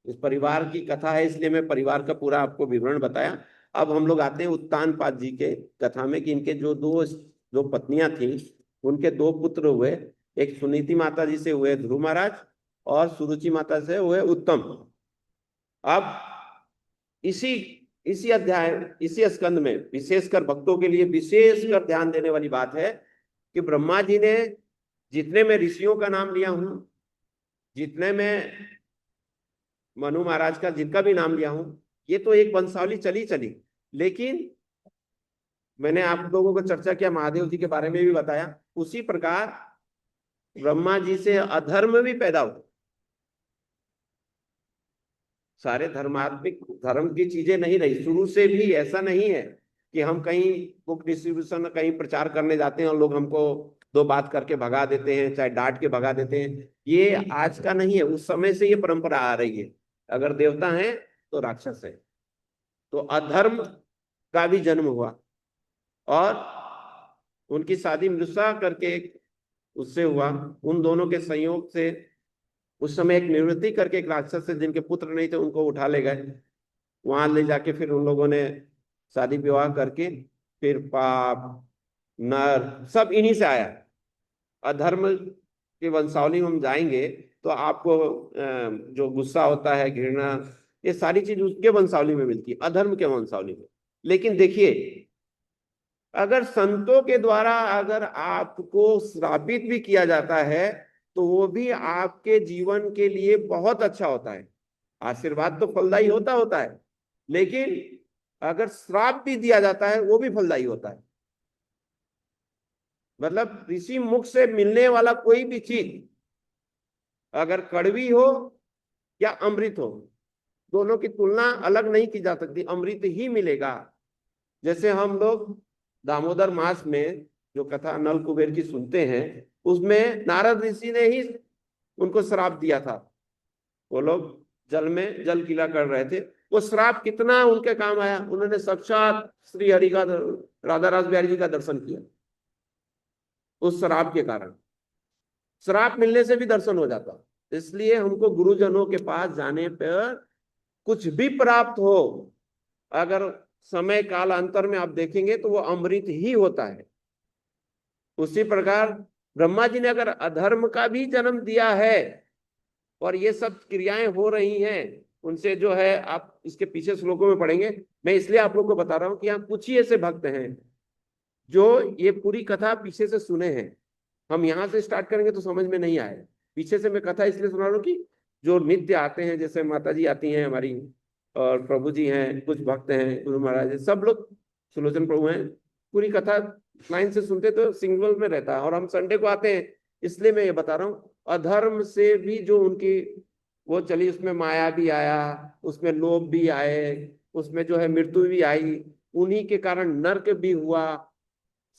इस परिवार की कथा है, इसलिए मैं परिवार का पूरा आपको विवरण बताया। अब हम लोग आते हैं उत्तानपाद जी के कथा में, कि इनके जो पत्नियां थी, उनके 2 पुत्र हुए। एक सुनीति माता जी से हुए ध्रुव महाराज, और सुरुचि माता से हुए उत्तम। अब इसी इसी अध्याय, इसी स्कंद में विशेषकर भक्तों के लिए विशेषकर ध्यान देने वाली बात है कि ब्रह्मा जी ने, जितने मैं ऋषियों का नाम लिया हूं, जितने में मनु महाराज का जिनका भी नाम लिया हूं, ये तो एक वंशावली चली चली, लेकिन मैंने आप लोगों को चर्चा किया, महादेव जी के बारे में भी बताया। उसी प्रकार ब्रह्मा जी से अधर्म भी पैदा हुआ। सारे धर्मात्मिक धर्म की चीजें नहीं रही, शुरू से भी ऐसा नहीं है कि हम कहीं बुक डिस्ट्रीब्यूशन, कहीं प्रचार करने जाते हैं और लोग हमको 2 बात करके भगा देते हैं, चाहे डांट के भगा देते हैं। ये आज का नहीं है, उस समय से ये परंपरा आ रही है। अगर देवता है तो राक्षस है। तो अधर्म का भी जन्म हुआ, और उनकी शादी मृषा करके उससे हुआ। उन दोनों के संयोग से उस समय एक निवृत्ति करके एक राक्षस से, जिनके पुत्र नहीं थे, उनको उठा ले गए। वहां ले जाके फिर उन लोगों ने शादी विवाह करके, फिर पाप नर सब इन्हीं से आया। अधर्म की वंशावली में हम जाएंगे तो आपको जो गुस्सा होता है, घृणा, ये सारी चीज उसके वंशावली में मिलती है, अधर्म के वंशावली में। लेकिन देखिए, अगर संतों के द्वारा अगर आपको श्रापित भी किया जाता है, तो वो भी आपके जीवन के लिए बहुत अच्छा होता है। आशीर्वाद तो फलदायी होता है, लेकिन अगर श्राप भी दिया जाता है, वो भी फलदायी होता है। मतलब ऋषि मुख से मिलने वाला कोई भी चीज, अगर कड़वी हो या अमृत हो, दोनों की तुलना अलग नहीं की जा सकती, अमृत ही मिलेगा। जैसे हम लोग दामोदर मास में जो कथा नल कुबेर की सुनते हैं, उसमें नारद ऋषि ने ही उनको श्राप दिया था। वो लोग जल में जल कीला कर रहे थे, वो श्राप कितना उनके काम आया। उन्होंने साक्षात श्री हरि का, राधा रास बिहारी जी का दर्शन किया उस श्राप के कारण। श्राप मिलने से भी दर्शन हो जाता। इसलिए हमको गुरुजनों के पास जाने पर कुछ भी प्राप्त हो, अगर समय काल अंतर में आप देखेंगे तो वो अमृत ही होता है। उसी प्रकार ब्रह्मा जी ने अगर अधर्म का भी जन्म दिया है और ये सब क्रियाएं हो रही हैं, उनसे जो है आप इसके पीछे श्लोकों में पढ़ेंगे। मैं इसलिए आप लोग को बता रहा हूँ कि यहाँ कुछ ही ऐसे भक्त हैं जो ये पूरी कथा पीछे से सुने हैं। हम यहाँ से स्टार्ट करेंगे तो समझ में नहीं आए। पीछे से मैं कथा इसलिए सुना रहा हूँ कि जो नित्य आते हैं, जैसे माता जी आती हैं हमारी, और प्रभु जी हैं, कुछ भक्त हैं, गुरु महाराज हैं, सब लोग, सुलोचन प्रभु हैं, पूरी कथा लाइन से सुनते तो सिंगल में रहता है। और हम संडे को आते हैं, इसलिए मैं ये बता रहा हूँ। अधर्म से भी जो उनकी वो चली, उसमें माया भी आया, उसमें लोभ भी आए, उसमें जो है मृत्यु भी आई, उन्हीं के कारण नर्क भी हुआ,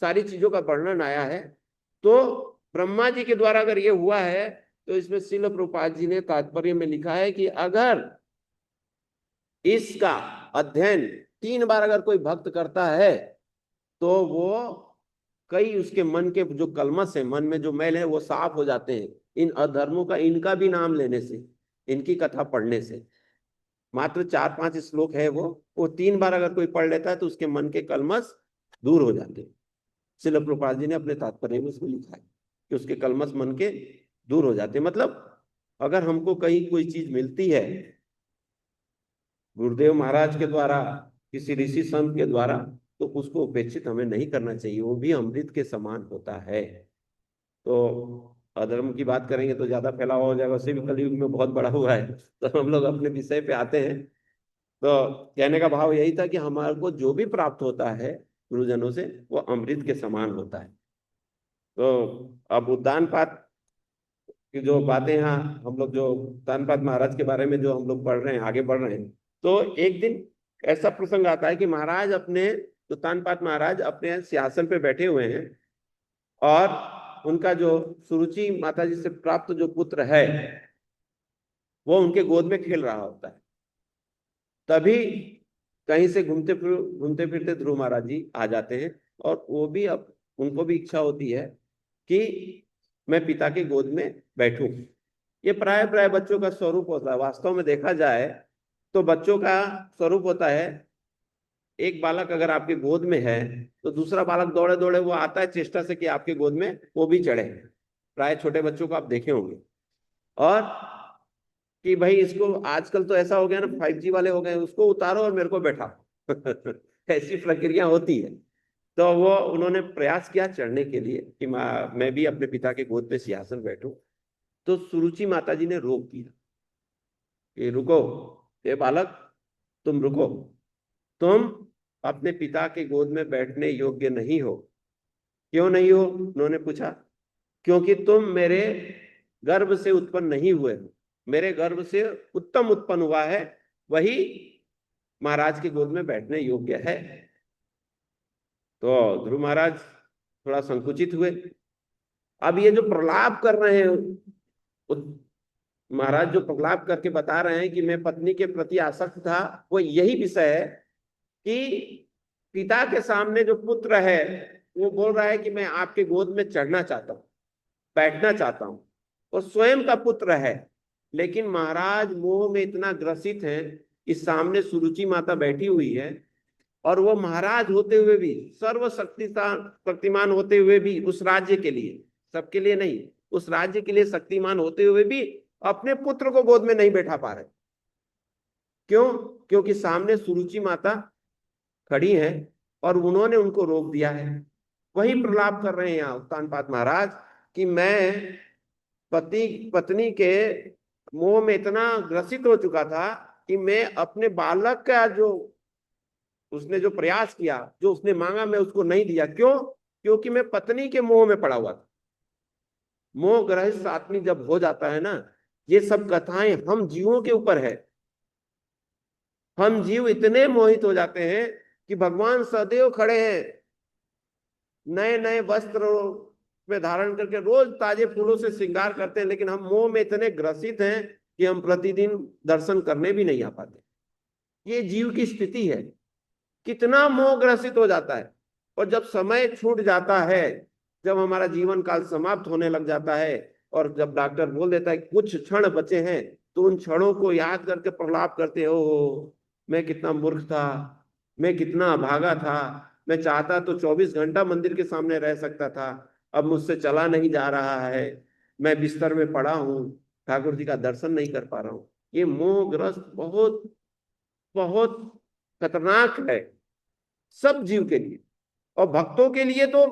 सारी चीजों का वर्णन आया है। तो ब्रह्मा जी के द्वारा अगर ये हुआ है, तो इसमें श्रील प्रभुपाद जी ने तात्पर्य में लिखा है कि अगर इसका अध्ययन 3 बार अगर कोई भक्त करता है, तो वो कई उसके मन के जो कलमश है, मन में जो मैल है, वो साफ हो जाते हैं इन अधर्मों का, इनका भी नाम लेने से, इनकी कथा पढ़ने से। मात्र 4-5 श्लोक है वो 3 बार अगर कोई पढ़ लेता है तो उसके मन के कलमश दूर हो जाते हैं। श्रील प्रभुपाद जी ने अपने तात्पर्य में उसमें लिखा है कि उसके कलमश मन के दूर हो जाते हैं। मतलब अगर हमको कहीं कोई चीज मिलती है गुरुदेव महाराज के द्वारा, किसी ऋषि संत के द्वारा, तो उसको उपेक्षित हमें नहीं करना चाहिए, वो भी अमृत के समान होता है। तो अधर्म की बात करेंगे तो ज्यादा फैलावा हो जाएगा, वैसे भी कलयुग में बहुत बड़ा हुआ है। तो हम लोग अपने विषय पे आते हैं। तो कहने का भाव यही था कि हमारे को जो भी प्राप्त होता है गुरुजनों से, वो अमृत के समान होता है। तो अब उद्यान पाठ की जो बातें, यहाँ हम लोग जो उद्यान पाठ महाराज के बारे में जो हम लोग पढ़ रहे हैं, आगे बढ़ रहे हैं, तो एक दिन ऐसा प्रसंग आता है कि महाराज अपने, उत्तान पाद महाराज अपने सिंहासन पे बैठे हुए हैं, और उनका जो सुरुचि माता जी से प्राप्त जो पुत्र है, वो उनके गोद में खेल रहा होता है। तभी कहीं से घूमते फिरते ध्रुव महाराज जी आ जाते हैं, और वो भी, अब उनको भी इच्छा होती है कि मैं पिता के गोद में बैठूं। ये प्राय प्राय बच्चों का स्वरूप होता है। वास्तव में देखा जाए तो बच्चों का स्वरूप होता है, एक बालक अगर आपके गोद में है तो दूसरा बालक दौड़े दौड़े वो आता है चेष्टा से कि आपके गोद में वो भी चढ़े। प्राय छोटे बच्चों को आप देखे होंगे। और कि भाई इसको, आजकल तो ऐसा हो गया ना, 5G वाले हो गए, उसको उतारो और मेरे को बैठाओ। ऐसी प्रक्रिया होती है। तो वो उन्होंने प्रयास किया चढ़ने के लिए कि मैं भी अपने पिता के गोद पे सिंहासन बैठूं। तो सुरुचि माता जी ने रोक दिया कि रुको, ये बालक, तुम रुको, तुम अपने पिता के गोद में बैठने योग्य नहीं हो। क्यों नहीं हो, उन्होंने पूछा। क्योंकि तुम मेरे गर्भ से उत्पन्न नहीं हुए हो, मेरे गर्भ से उत्तम उत्पन्न हुआ है, वही महाराज के गोद में बैठने योग्य है। तो ध्रुव महाराज थोड़ा संकुचित हुए। अब ये जो प्रलाप कर रहे हैं महाराज, जो प्रलाप करके बता रहे हैं कि मैं पत्नी के प्रति आसक्त था, वो यही विषय है कि पिता के सामने जो पुत्र है वो बोल रहा है कि मैं आपके गोद में चढ़ना चाहता हूं, बैठना चाहता हूं, और स्वयं का पुत्र है। लेकिन महाराज मोह में इतना ग्रसित है, इस सामने सुरुचि माता बैठी हुई है, और वो महाराज होते हुए भी, शक्तिमान होते हुए भी, उस राज्य के लिए, सबके लिए नहीं, उस राज्य के लिए शक्तिमान होते हुए भी अपने पुत्र को गोद में नहीं बैठा पा रहे। क्यों? क्योंकि सामने सुरुचि माता खड़ी है और उन्होंने उनको रोक दिया है। वही प्रलाप कर रहे हैं यहाँ उत्तान पाद महाराज कि मैं पत्नी के मोह में इतना ग्रसित हो चुका था कि मैं अपने बालक का जो उसने जो प्रयास किया, जो उसने मांगा, मैं उसको नहीं दिया। क्यों? क्योंकि मैं पत्नी के मोह में पड़ा हुआ था। मोह ग्रहित आदमी जब हो जाता है ना, ये सब कथाएं हम जीवों के ऊपर है। हम जीव इतने मोहित हो जाते हैं कि भगवान सदैव खड़े हैं, नए नए वस्त्र में धारण करके रोज ताजे फूलों से श्रृंगार करते हैं, लेकिन हम मोह में इतने ग्रसित हैं कि हम प्रतिदिन दर्शन करने भी नहीं आ पाते। ये जीव की स्थिति है, कितना मोह ग्रसित हो जाता है। और जब समय छूट जाता है, जब हमारा जीवन काल समाप्त होने लग जाता है, और जब डॉक्टर बोल देता है कुछ क्षण बचे हैं, तो उन क्षणों को याद करके प्रलाप करते हो, मैं कितना मूर्ख था, मैं कितना अभागा था, मैं चाहता तो 24 घंटा मंदिर के सामने रह सकता था, अब मुझसे चला नहीं जा रहा है, मैं बिस्तर में पड़ा हूं, ठाकुर जी का दर्शन नहीं कर पा रहा हूं। ये मोहग्रस्त बहुत बहुत खतरनाक है सब जीव के लिए, और भक्तों के लिए तो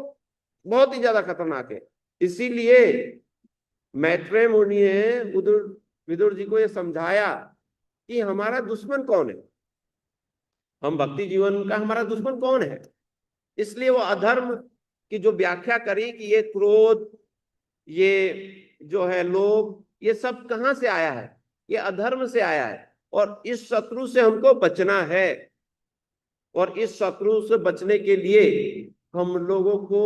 बहुत ही ज्यादा खतरनाक है। इसीलिए मैत्रेय मुनि ने विदुर विदुर जी को यह समझाया कि हमारा दुश्मन कौन है, हम भक्ति जीवन का हमारा दुश्मन कौन है। इसलिए वो अधर्म की जो व्याख्या करी कि ये क्रोध, ये जो है लोभ, ये सब कहां से आया है, ये अधर्म से आया है, और इस शत्रु से हमको बचना है। और इस शत्रु से बचने के लिए हम लोगों को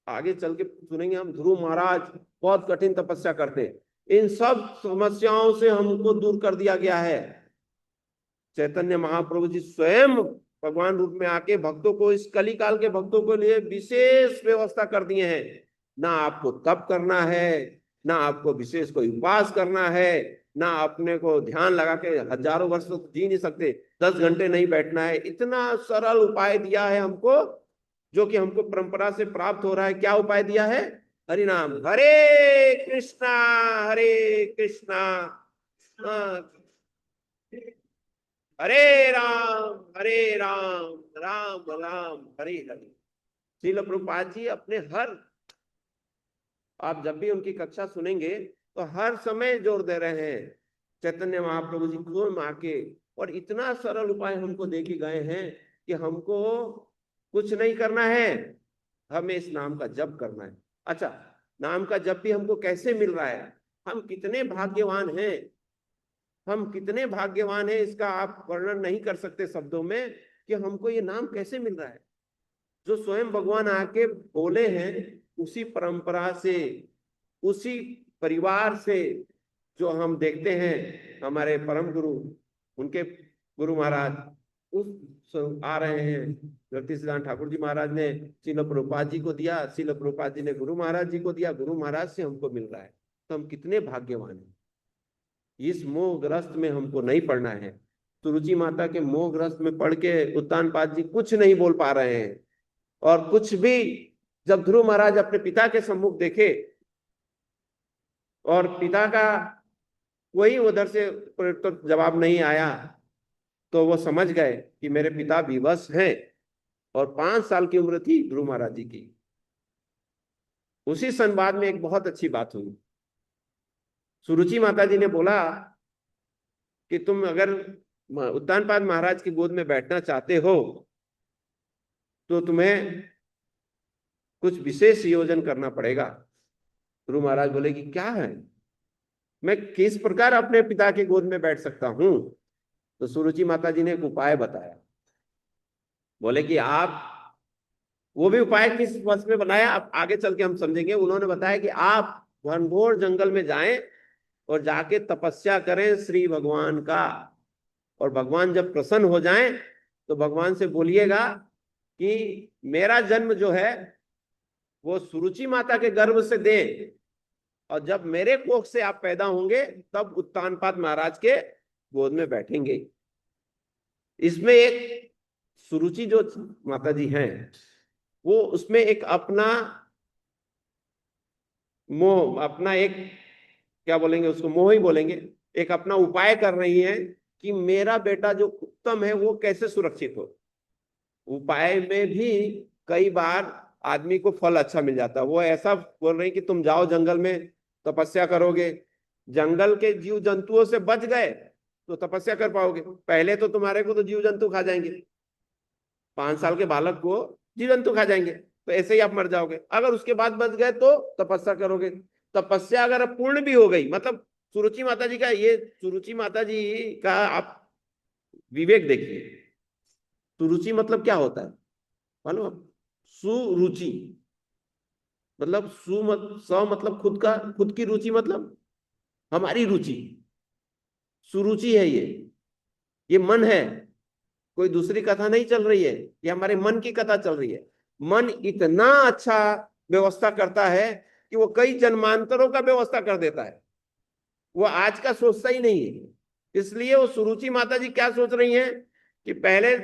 आगे चल के सुनेंगे, हम ध्रुव महाराज बहुत कठिन तपस्या करते हैं। इन सब समस्याओं से हमको दूर कर दिया गया है। चैतन्य महाप्रभु जी स्वयं भगवान रूप में आके भक्तों को, इस कली काल के भक्तों के लिए विशेष व्यवस्था कर दिए हैं। ना आपको तप करना है, ना आपको विशेष कोई उपवास करना है, ना अपने को ध्यान लगा के हजारों वर्ष तो जी नहीं सकते, 10 घंटे नहीं बैठना है। इतना सरल उपाय दिया है हमको, जो कि हमको परंपरा से प्राप्त हो रहा है। क्या उपाय दिया है? हरि नाम, हरे कृष्णा हरे राम राम राम हरे हरे। श्रील प्रभुपाद जी अपने हर, आप जब भी उनकी कक्षा सुनेंगे तो हर समय जोर दे रहे हैं चैतन्य महाप्रभु जी को आके, और इतना सरल उपाय हमको दे के गए हैं कि हमको कुछ नहीं करना है, हमें इस नाम का जप करना है। अच्छा, नाम का जप भी हमको कैसे मिल रहा है, हम कितने भाग्यवान हैं, हम कितने भाग्यवान हैं, इसका आप वर्णन नहीं कर सकते शब्दों में कि हमको ये नाम कैसे मिल रहा है। जो स्वयं भगवान आके बोले हैं, उसी परंपरा से, उसी परिवार से जो हम देखते हैं हमारे परम गुरु, उनके गुरु महाराज उस आ रहे हैं। भक्ति सिद्धांत ठाकुर जी महाराज ने श्रील प्रभुपाद जी को दिया, श्रील प्रभुपाद जी ने गुरु महाराज जी को दिया, गुरु महाराज से हमको मिल रहा है। तो हम कितने भाग्यवान हैं। इस मोहग्रस्त में हमको नहीं पढ़ना है। सुरुचि माता के मोहग्रस्त में पढ़ के उत्तानपाद जी कुछ नहीं बोल पा रहे हैं। और कुछ भी, जब ध्रुव महाराज अपने पिता के सम्मुख देखे और पिता का कोई उधर से तो जवाब नहीं आया, तो वो समझ गए कि मेरे पिता विवश हैं। और 5 साल की उम्र थी ध्रुव महाराज जी की। उसी संवाद में एक बहुत अच्छी बात हुई। सुरुचि माता जी ने बोला कि तुम अगर उत्तानपाद महाराज की गोद में बैठना चाहते हो तो तुम्हें कुछ विशेष योजन करना पड़ेगा। गुरु महाराज बोले कि क्या है, मैं किस प्रकार अपने पिता की गोद में बैठ सकता हूं। तो सुरुचि माता जी ने एक उपाय बताया। बोले कि आप, वो भी उपाय किस वश में बनाया आप आगे चल के हम समझेंगे। उन्होंने बताया कि आप घनघोर जंगल में जाएं और जाके तपस्या करें श्री भगवान का, और भगवान जब प्रसन्न हो जाएं तो भगवान से बोलिएगा कि मेरा जन्म जो है वो सुरुचि माता के गर्भ से दे, और जब मेरे कोख से आप पैदा होंगे तब उत्तानपाद महाराज के गोद में बैठेंगे। इसमें एक सुरुचि जो माता जी हैं, वो उसमें एक अपना मोह, अपना एक, क्या बोलेंगे उसको, मोह ही बोलेंगे, एक अपना उपाय कर रही है कि मेरा बेटा जो उत्तम है वो कैसे सुरक्षित हो। उपाय में भी कई बार आदमी को फल अच्छा मिल जाता है। वो ऐसा बोल रहे हैं कि तुम जाओ जंगल में तपस्या करोगे, जंगल के जीव जंतुओं से बच गए तो तपस्या कर पाओगे। पहले तो तुम्हारे को तो जीव जंतु खा जाएंगे, 5 साल के बालक को जीव जंतु खा जाएंगे, तो ऐसे ही आप मर जाओगे। अगर उसके बाद बच गए तो तपस्या करोगे। तपस्या अगर पूर्ण भी हो गई, मतलब सुरुचि माता जी का, ये सुरुचि माता जी का आप विवेक देखिए। सुरुचि मतलब क्या होता है मालूम? सुरुचि मतलब स मतलब खुद का, खुद की रुचि मतलब हमारी रुचि, सुरुचि है ये मन है। कोई दूसरी कथा नहीं चल रही है, ये हमारे मन की कथा चल रही है। मन इतना अच्छा व्यवस्था करता है कि वो कई जन्मांतरों का व्यवस्था कर देता है, वो आज का सोचता ही नहीं है। इसलिए वो सुरुचि माता जी क्या सोच रही हैं कि पहले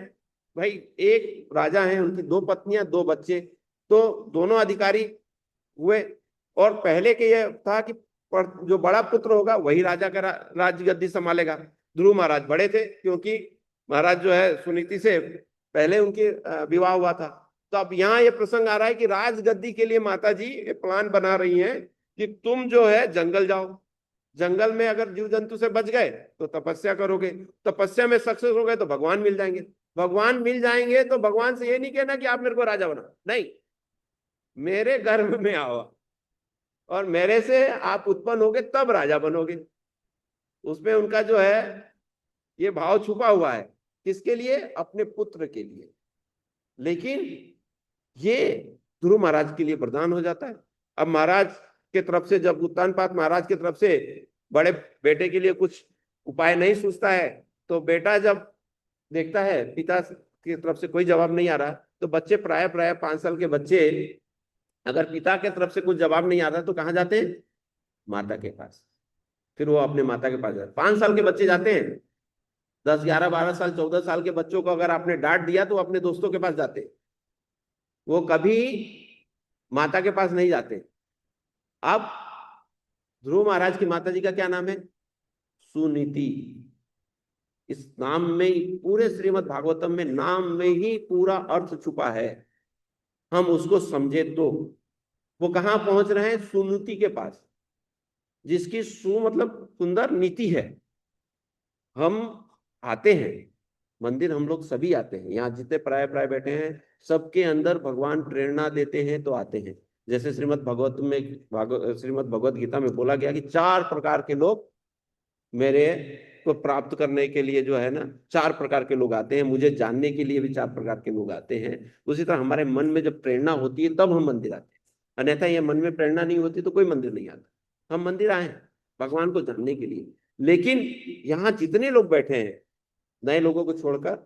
भाई एक राजा है, उनकी 2 पत्नियां 2 बच्चे, तो दोनों अधिकारी हुए। और पहले के ये था कि जो बड़ा पुत्र होगा वही राजा का राज्य गद्दी संभालेगा। ध्रुव महाराज बड़े थे, क्योंकि महाराज जो है सुनीति से पहले उनके विवाह हुआ था। तो अब यहाँ ये प्रसंग आ रहा है कि राज गद्दी के लिए माता जी ये प्लान बना रही हैं कि तुम जो है जंगल जाओ, जंगल में अगर जीव जंतु से बच गए तो तपस्या करोगे, तपस्या में सक्सेस हो गए तो भगवान मिल जाएंगे, भगवान मिल जाएंगे तो भगवान से ये नहीं कहना कि आप मेरे को राजा बना, नहीं, मेरे गर्भ में आओ और मेरे से आप उत्पन्न होगे तब राजा बनोगे। उसमें उनका जो है ये भाव छुपा हुआ है, किसके लिए? अपने पुत्र के लिए। लेकिन ये ध्रुव महाराज के लिए वरदान हो जाता है। अब महाराज के तरफ से, जब उत्तानपाद महाराज के तरफ से बड़े बेटे के लिए कुछ उपाय नहीं सोचता है, तो बेटा जब देखता है पिता की तरफ से कोई जवाब नहीं आ रहा, तो बच्चे प्राय 5 साल के बच्चे अगर पिता के तरफ से कुछ जवाब नहीं आ रहा तो कहाँ जाते हैं? माता के पास। फिर वो अपने माता के पास जाते। 5 साल के बच्चे जाते हैं, 10, 11, 12 साल, 14 साल के बच्चों को अगर आपने डांट दिया तो अपने दोस्तों के पास जाते हैं, वो कभी माता के पास नहीं जाते। अब ध्रुव महाराज की माता जी का क्या नाम है? सुनीति। इस नाम में ही, पूरे श्रीमद् भागवतम में नाम में ही पूरा अर्थ छुपा है। हम उसको समझे तो वो कहां पहुंच रहे हैं? सुनीति के पास, जिसकी सु मतलब सुंदर, नीति है। हम आते हैं मंदिर, हम लोग सभी आते हैं, यहाँ जितने प्राय बैठे हैं सबके अंदर भगवान प्रेरणा देते हैं तो आते हैं। जैसे श्रीमद् भगवत गीता में बोला गया कि 4 प्रकार के लोग मेरे को प्राप्त करने के लिए जो है ना, 4 प्रकार के लोग आते हैं, मुझे जानने के लिए भी 4 प्रकार के लोग आते हैं। उसी तरह हमारे मन में जब प्रेरणा होती है तब हम मंदिर आते हैं, अन्यथा ये मन में प्रेरणा नहीं होती तो कोई मंदिर नहीं आता। हम मंदिर आए हैं भगवान को जानने के लिए। लेकिन यहाँ जितने लोग बैठे हैं, नए लोगों को छोड़कर,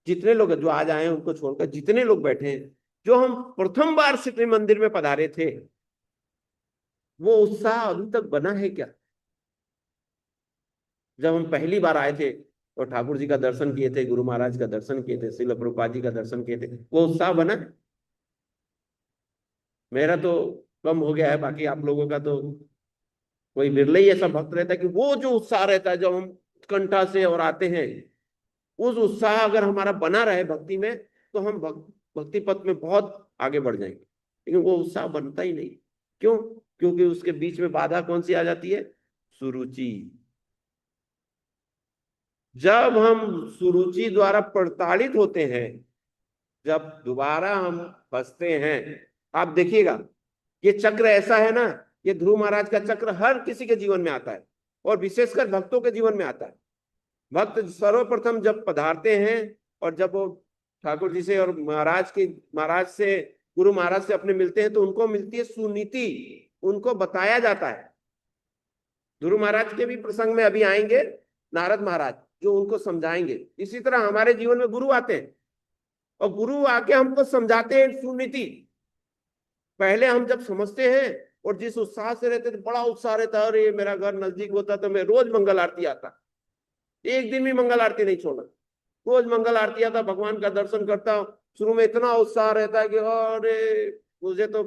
जितने लोग जो आज आए हैं उनको छोड़कर जितने लोग बैठे हैं, जो हम प्रथम बार श्री मंदिर में पधारे थे, वो उत्साह अभी तक बना है क्या? जब हम पहली बार आए थे तो ठाकुर जी का दर्शन किए थे, गुरु महाराज का दर्शन किए थे, श्रील प्रभुपाद जी का दर्शन किए थे, वो उत्साह बना? मेरा तो कम हो गया है, बाकी आप लोगों का तो कोई बिरले ही ऐसा भक्त रहता है कि वो जो उत्साह रहता है जब हम उत्कंठा से और आते हैं, उस उत्साह अगर हमारा बना रहे भक्ति में, तो हम भक्ति पथ में बहुत आगे बढ़ जाएंगे। लेकिन वो उत्साह बनता ही नहीं। क्यों? क्योंकि उसके बीच में बाधा कौन सी आ जाती है? सुरुचि। जब हम सुरुचि द्वारा प्रताड़ित होते हैं, जब दोबारा हम फंसते हैं, आप देखिएगा ये चक्र ऐसा है ना, ये ध्रुव महाराज का चक्र हर किसी के जीवन में आता है और विशेषकर भक्तों के जीवन में आता है। भक्त सर्वप्रथम जब पधारते हैं और जब वो ठाकुर जी से और महाराज से, गुरु महाराज से अपने मिलते हैं, तो उनको मिलती है सुनीति, उनको बताया जाता है। ध्रुव महाराज के भी प्रसंग में अभी आएंगे नारद महाराज, जो उनको समझाएंगे। इसी तरह हमारे जीवन में गुरु आते हैं और गुरु आके हमको समझाते हैं सुनीति। पहले हम जब समझते हैं और जिस उत्साह से रहते थे, बड़ा उत्साह रहता है, अरे मेरा घर नजदीक होता तो मैं रोज मंगल आरती आता, एक दिन भी मंगल आरती नहीं छोड़ना, रोज मंगल आरती आता, भगवान का दर्शन करता। शुरू में इतना उत्साह रहता है कि अरे मुझे तो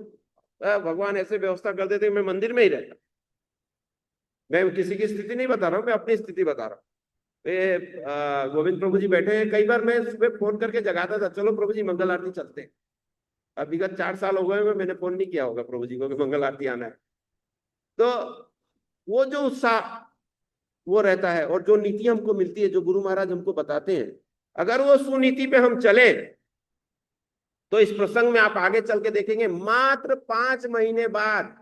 भगवान ऐसे व्यवस्था कर देते, मैं मंदिर में ही रहता। मैं किसी की स्थिति नहीं बता रहा हूँ, मैं अपनी स्थिति बता रहा हूँ। गोविंद प्रभु जी बैठे हैं, कई बार मैं सुबह फोन करके जगाता था, चलो प्रभु जी मंगल आरती चलते हैं। अब विगत 4 साल हो गए, मैंने फोन नहीं किया होगा प्रभु जी को कि मंगल आरती आना है। तो वो जो उत्साह वो रहता है और जो नीति हमको मिलती है, जो गुरु महाराज हमको बताते हैं, अगर वो सुनीति पे हम चले तो इस प्रसंग में आप आगे चल के देखेंगे, मात्र 5 महीने बाद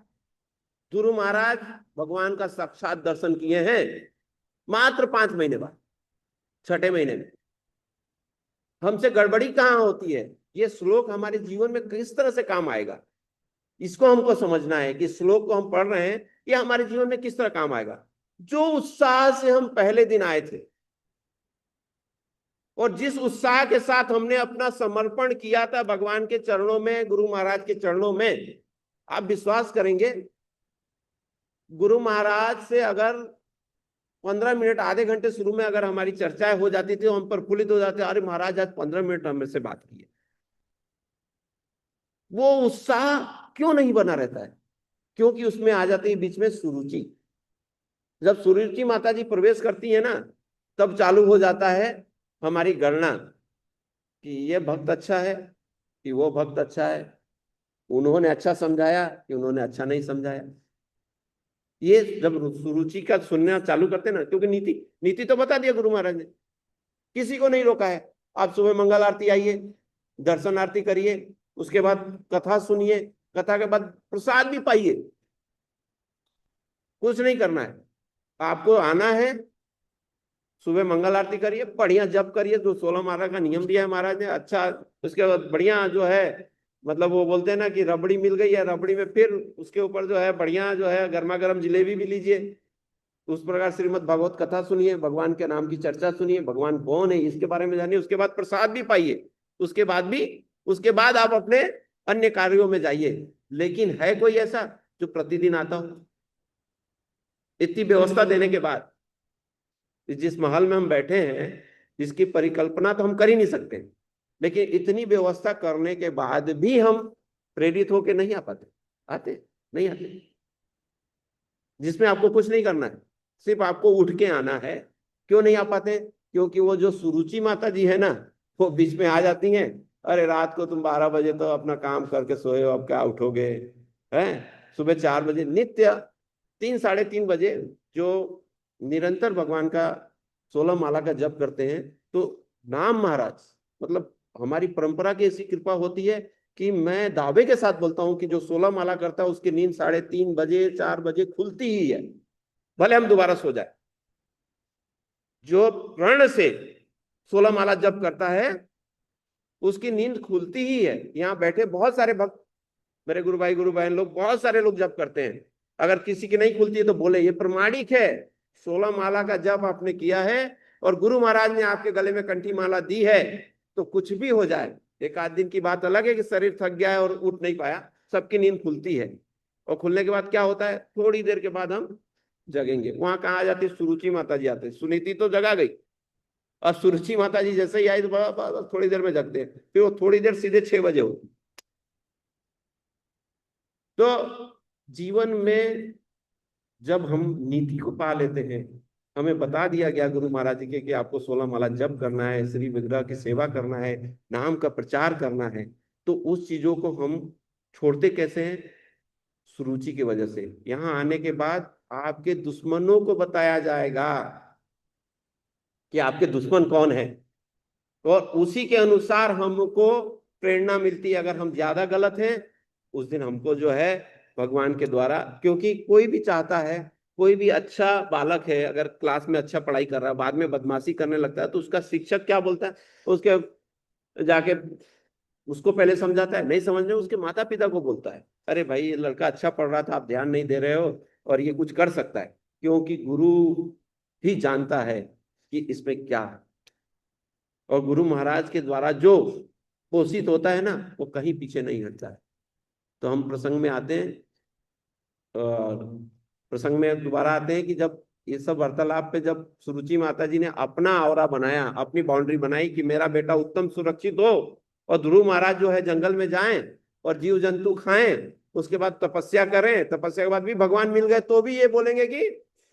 गुरु महाराज भगवान का साक्षात दर्शन किए हैं। मात्र 5 महीने बाद, 6ठे महीने में। हमसे गड़बड़ी कहाँ होती है? ये श्लोक हमारे जीवन में किस तरह से काम आएगा, इसको हमको समझना है कि श्लोक को हम पढ़ रहे हैं, ये हमारे जीवन में किस तरह काम आएगा। जो उत्साह से हम पहले दिन आए थे और जिस उत्साह के साथ हमने अपना समर्पण किया था भगवान के चरणों में, गुरु महाराज के चरणों में, आप विश्वास करेंगे, गुरु महाराज से अगर 15 मिनट, आधे घंटे शुरू में अगर हमारी चर्चाएं हो जाती थी, हम प्रफुल्लित हो जाते, अरे महाराज आज 15 मिनट हमसे बात की है। वो उत्साह क्यों नहीं बना रहता है? क्योंकि उसमें आ जाती है बीच में सुरुचि। जब सुरुचि माता जी प्रवेश करती है ना, तब चालू हो जाता है हमारी गणना कि ये भक्त अच्छा है कि वो भक्त अच्छा है, उन्होंने अच्छा समझाया कि उन्होंने अच्छा नहीं समझाया। ये जब सुरुचि का सुनना चालू करते हैं ना, क्योंकि नीति नीति तो बता दिया गुरु महाराज ने, किसी को नहीं रोका है। आप सुबह मंगल आरती आइए, दर्शन आरती करिए, उसके बाद कथा सुनिए, कथा के बाद प्रसाद भी पाइए, कुछ नहीं करना है। आपको आना है, सुबह मंगल आरती करिए, बढ़िया जप करिए, जो 16 माला का नियम दिया है महाराज ने, अच्छा। उसके बाद बढ़िया जो है, मतलब वो बोलते हैं ना कि रबड़ी मिल गई है, रबड़ी में फिर उसके ऊपर जो है बढ़िया जो है गर्मा गर्म जिलेबी भी लीजिए। उस प्रकार श्रीमद् भागवत कथा सुनिए, भगवान के नाम की चर्चा सुनिए, भगवान कौन है इसके बारे में जानिए, उसके बाद प्रसाद भी पाइए, उसके बाद आप अपने अन्य कार्यों में जाइए। लेकिन है कोई ऐसा जो प्रतिदिन आता हो? इतनी व्यवस्था देने के बाद, जिस महल में हम बैठे हैं, जिसकी परिकल्पना तो हम कर ही नहीं सकते, लेकिन इतनी व्यवस्था करने के बाद भी हम प्रेरित होकर नहीं आ पाते, आते नहीं आते, जिसमें आपको कुछ नहीं करना है, सिर्फ आपको उठ के आना है। क्यों नहीं आ पाते? क्योंकि वो जो सुरुचि माता जी है ना, वो बीच में आ जाती हैं। अरे रात को तुम 12 बजे तो अपना काम करके सोए हो, अब क्या उठोगे? हैं? सुबह 4 बजे नित्य, 3 साढ़े 3 बजे जो निरंतर भगवान का 16 माला का जप करते हैं, तो नाम महाराज, मतलब हमारी परंपरा की ऐसी कृपा होती है कि मैं दावे के साथ बोलता हूं कि जो 16 माला करता है उसकी नींद 3:30 बजे 4 बजे खुलती ही है, भले हम दोबारा सो जाए। जो प्रण से 16 माला जप करता है उसकी नींद खुलती ही है। यहाँ बैठे बहुत सारे भक्त, मेरे गुरु भाई गुरु बहन लोग, बहुत सारे लोग जप करते हैं। अगर किसी की नहीं खुलती है तो बोले, ये प्रमाणिक है, 16 माला का जप आपने किया है और गुरु महाराज ने आपके गले में कंठी माला दी है, तो कुछ भी हो जाए, एक आध दिन की बात अलग है कि शरीर थक गया है और उठ नहीं पाया, सबकी नींद खुलती है। और खुलने के बाद क्या होता है? थोड़ी देर के बाद हम जगेंगे। वहां कहाँ आ जाती है? सुरुचि माता जी आते हैं। सुनीति तो जगा गई, और सुरुचि माता जी जैसे ही आई तो थोड़ी देर में जगते हैं, फिर वो थोड़ी देर सीधे 6 बजे होती। तो जीवन में जब हम नीति को पा लेते हैं, हमें बता दिया गया गुरु महाराज जी के कि आपको 16 माला जप करना है, श्री विग्रह की सेवा करना है, नाम का प्रचार करना है, तो उस चीजों को हम छोड़ते कैसे हैं? सुरुचि की वजह से। यहाँ आने के बाद आपके दुश्मनों को बताया जाएगा कि आपके दुश्मन कौन है, और उसी के अनुसार हमको प्रेरणा मिलती है। अगर हम ज्यादा गलत हैं, उस दिन हमको जो है भगवान के द्वारा, क्योंकि कोई भी चाहता है, कोई भी अच्छा बालक है अगर क्लास में अच्छा पढ़ाई कर रहा है, बाद में बदमाशी करने लगता है, तो उसका शिक्षक क्या बोलता है? उसके जाके उसको पहले समझाता है, नहीं समझ में उसके माता पिता को बोलता है, अरे भाई ये लड़का अच्छा पढ़ रहा था, आप ध्यान नहीं दे रहे हो, और ये कुछ कर सकता है। क्योंकि गुरु ही जानता है कि इसमें क्या है, और गुरु महाराज के द्वारा जो पोषित होता है ना, वो कहीं पीछे नहीं हटता है। तो हम प्रसंग में आते हैं, और प्रसंग में दोबारा आते हैं कि जब ये सब वार्तालाप पे जब सुरुचि माता जी ने अपना औरा बनाया, अपनी बाउंड्री बनाई कि मेरा बेटा उत्तम सुरक्षित हो, और ध्रुव महाराज जो है जंगल में जाएं और जीव जंतु खाएं, उसके बाद तपस्या करें, तपस्या के बाद भी भगवान मिल गए तो भी ये बोलेंगे कि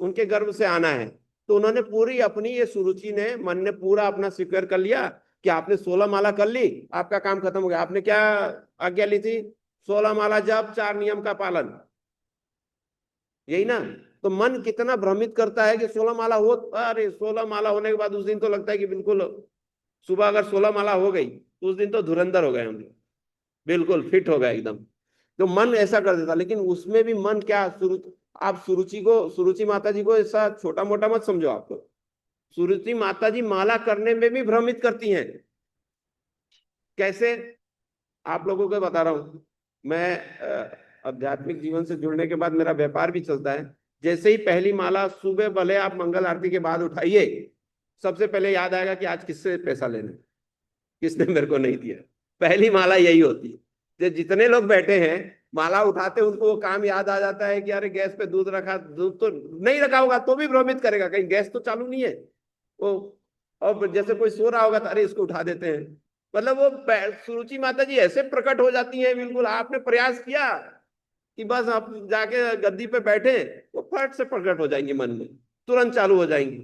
उनके गर्भ से आना है। तो उन्होंने पूरी अपनी, ये सुरुचि ने, मन ने पूरा अपना स्वीकार कर लिया कि आपने 16 माला कर ली, आपका काम खत्म हो गया। आपने क्या आज्ञा ली थी? 16 माला जप, 4 नियम का पालन, यही ना? तो मन कितना भ्रमित करता है कि 16 माला हो, अरे 16 माला होने के बाद उस दिन तो लगता है कि बिल्कुल, सुबह अगर 16 माला हो गई तो उस दिन तो धुरंधर हो गए हम लोग, बिल्कुल फिट हो गए एकदम। तो मन ऐसा कर देता, लेकिन उसमें भी मन क्या, आप सुरुचि माता जी को ऐसा छोटा मोटा मत समझो। आपको सुरुचि माता जी माला करने में भी भ्रमित करती हैं। कैसे? आप लोगों को बता रहा हूं। मैं आध्यात्मिक जीवन से जुड़ने के बाद मेरा व्यापार भी चलता है। जैसे ही पहली माला सुबह, भले आप मंगल आरती के बाद उठाइए, सबसे पहले याद आएगा कि आज किससे पैसा लेना, किसने मेरे को नहीं दिया। पहली माला यही होती है। जो जितने लोग बैठे हैं माला उठाते, उनको वो काम याद आ जाता है कि अरे गैस पे दूध रखा, दूध तो नहीं रखा होगा तो भी भ्रमित करेगा, कहीं गैस तो चालू नहीं है वो। और जैसे कोई सो रहा होगा तो अरे इसको उठा देते हैं। मतलब वो सुरुचि माता जी ऐसे प्रकट हो जाती है, बिल्कुल आपने प्रयास किया कि बस आप जाके गद्दी पे बैठे, वो फट से प्रकट हो जाएंगी मन में, तुरंत चालू हो जाएंगी।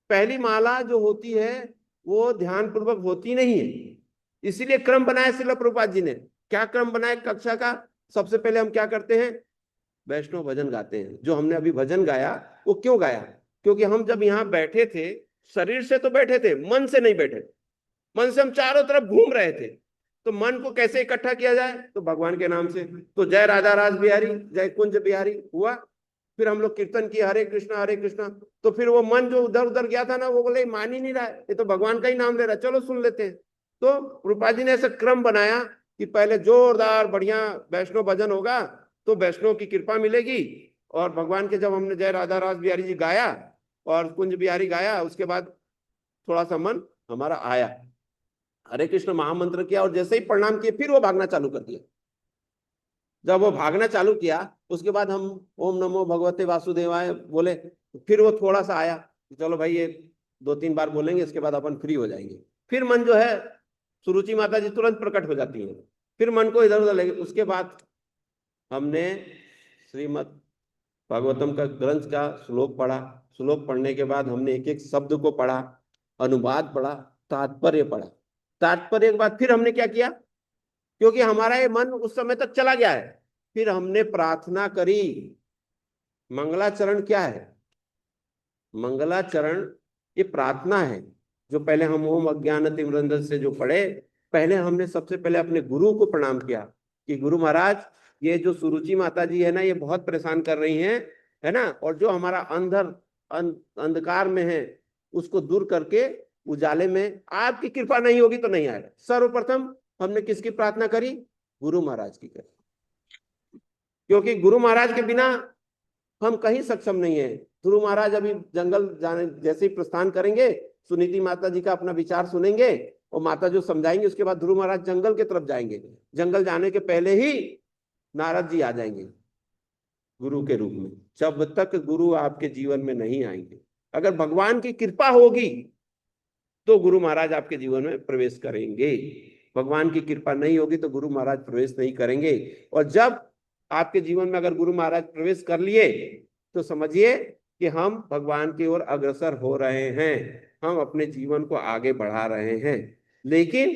पहली माला जो होती है वो ध्यान पूर्वक होती नहीं है, इसीलिए क्रम बनाया श्रील प्रभुपाद जी ने। क्या क्रम बनाया कक्षा का? सबसे पहले हम क्या करते हैं? वैष्णव भजन गाते हैं। जो हमने अभी भजन गाया वो क्यों गाया? क्योंकि हम जब यहाँ बैठे थे, शरीर से तो बैठे थे, मन से नहीं बैठे थे। मन से हम चारों तरफ घूम रहे थे। तो मन को कैसे इकट्ठा किया जाए? तो भगवान के नाम से। तो जय राधा रास बिहारी, जय कुंज बिहारी हुआ। फिर हम लोग कीर्तन किए हरे कृष्णा हरे कृष्णा। तो फिर वो मन जो उधर उधर गया था ना, वो बोले मान ही नहीं रहा है, ये तो भगवान का ही नाम ले रहा है, चलो सुन लेते हैं। तो प्रभुपाद जी ने ऐसा क्रम बनाया कि पहले जोरदार बढ़िया वैष्णव भजन होगा तो वैष्णव की कृपा मिलेगी। और भगवान के जब हमने जय राधा रास बिहारी जी गाया और कुंज बिहारी गाया, उसके बाद थोड़ा सा मन हमारा आया, हरे कृष्ण महामंत्र किया, और जैसे ही प्रणाम किए फिर वो भागना चालू कर दिया। जब वो भागना चालू किया उसके बाद हम ओम नमो भगवते वासुदेवाय बोले, फिर वो थोड़ा सा आया, चलो भाई ये 2-3 बार बोलेंगे इसके बाद अपन फ्री हो जाएंगे। फिर मन जो है, सुरुचि माता जी तुरंत प्रकट हो जाती है, फिर मन को इधर उधर लगे। उसके बाद हमने श्रीमद् भागवतम का ग्रंथ का श्लोक पढ़ा। श्लोक पढ़ने के बाद हमने एक एक शब्द को पढ़ा, अनुवाद पढ़ा, तात्पर्य पढ़ा। तात्पर्य के बाद फिर हमने क्या किया, क्योंकि हमारा ये मन उस समय तक चला गया है, फिर हमने प्रार्थना करी। मंगलाचरण क्या है? मंगलाचरण ये प्रार्थना है। जो पहले हम ओम अज्ञानतिमिरन्धस्य से जो पढ़े, पहले हमने सबसे पहले अपने गुरु को प्रणाम किया कि गुरु महाराज ये जो सुरुचि माता जी है ना, ये बहुत परेशान कर रही हैं, है ना, और जो हमारा अंधकार में है उसको दूर करके उजाले में, आपकी कृपा नहीं होगी तो नहीं आएगा। सर्वप्रथम हमने किसकी प्रार्थना करी? गुरु महाराज की करी, क्योंकि गुरु महाराज के बिना हम कहीं सक्षम नहीं है। गुरु महाराज अभी जंगल जाने जैसे ही प्रस्थान करेंगे, सुनीति माता जी का अपना विचार सुनेंगे और माता जो समझाएंगे, उसके बाद गुरु महाराज जंगल की तरफ जाएंगे। जंगल जाने के पहले ही नारद जी आ जाएंगे गुरु के रूप में। जब तक गुरु आपके जीवन में नहीं आएंगे, अगर भगवान की कृपा होगी तो गुरु महाराज आपके जीवन में प्रवेश करेंगे। भगवान की कृपा नहीं होगी तो गुरु महाराज प्रवेश नहीं करेंगे। और जब आपके जीवन में अगर गुरु महाराज प्रवेश कर लिए तो समझिए कि हम भगवान की ओर अग्रसर हो रहे हैं, हम अपने जीवन को आगे बढ़ा रहे हैं। लेकिन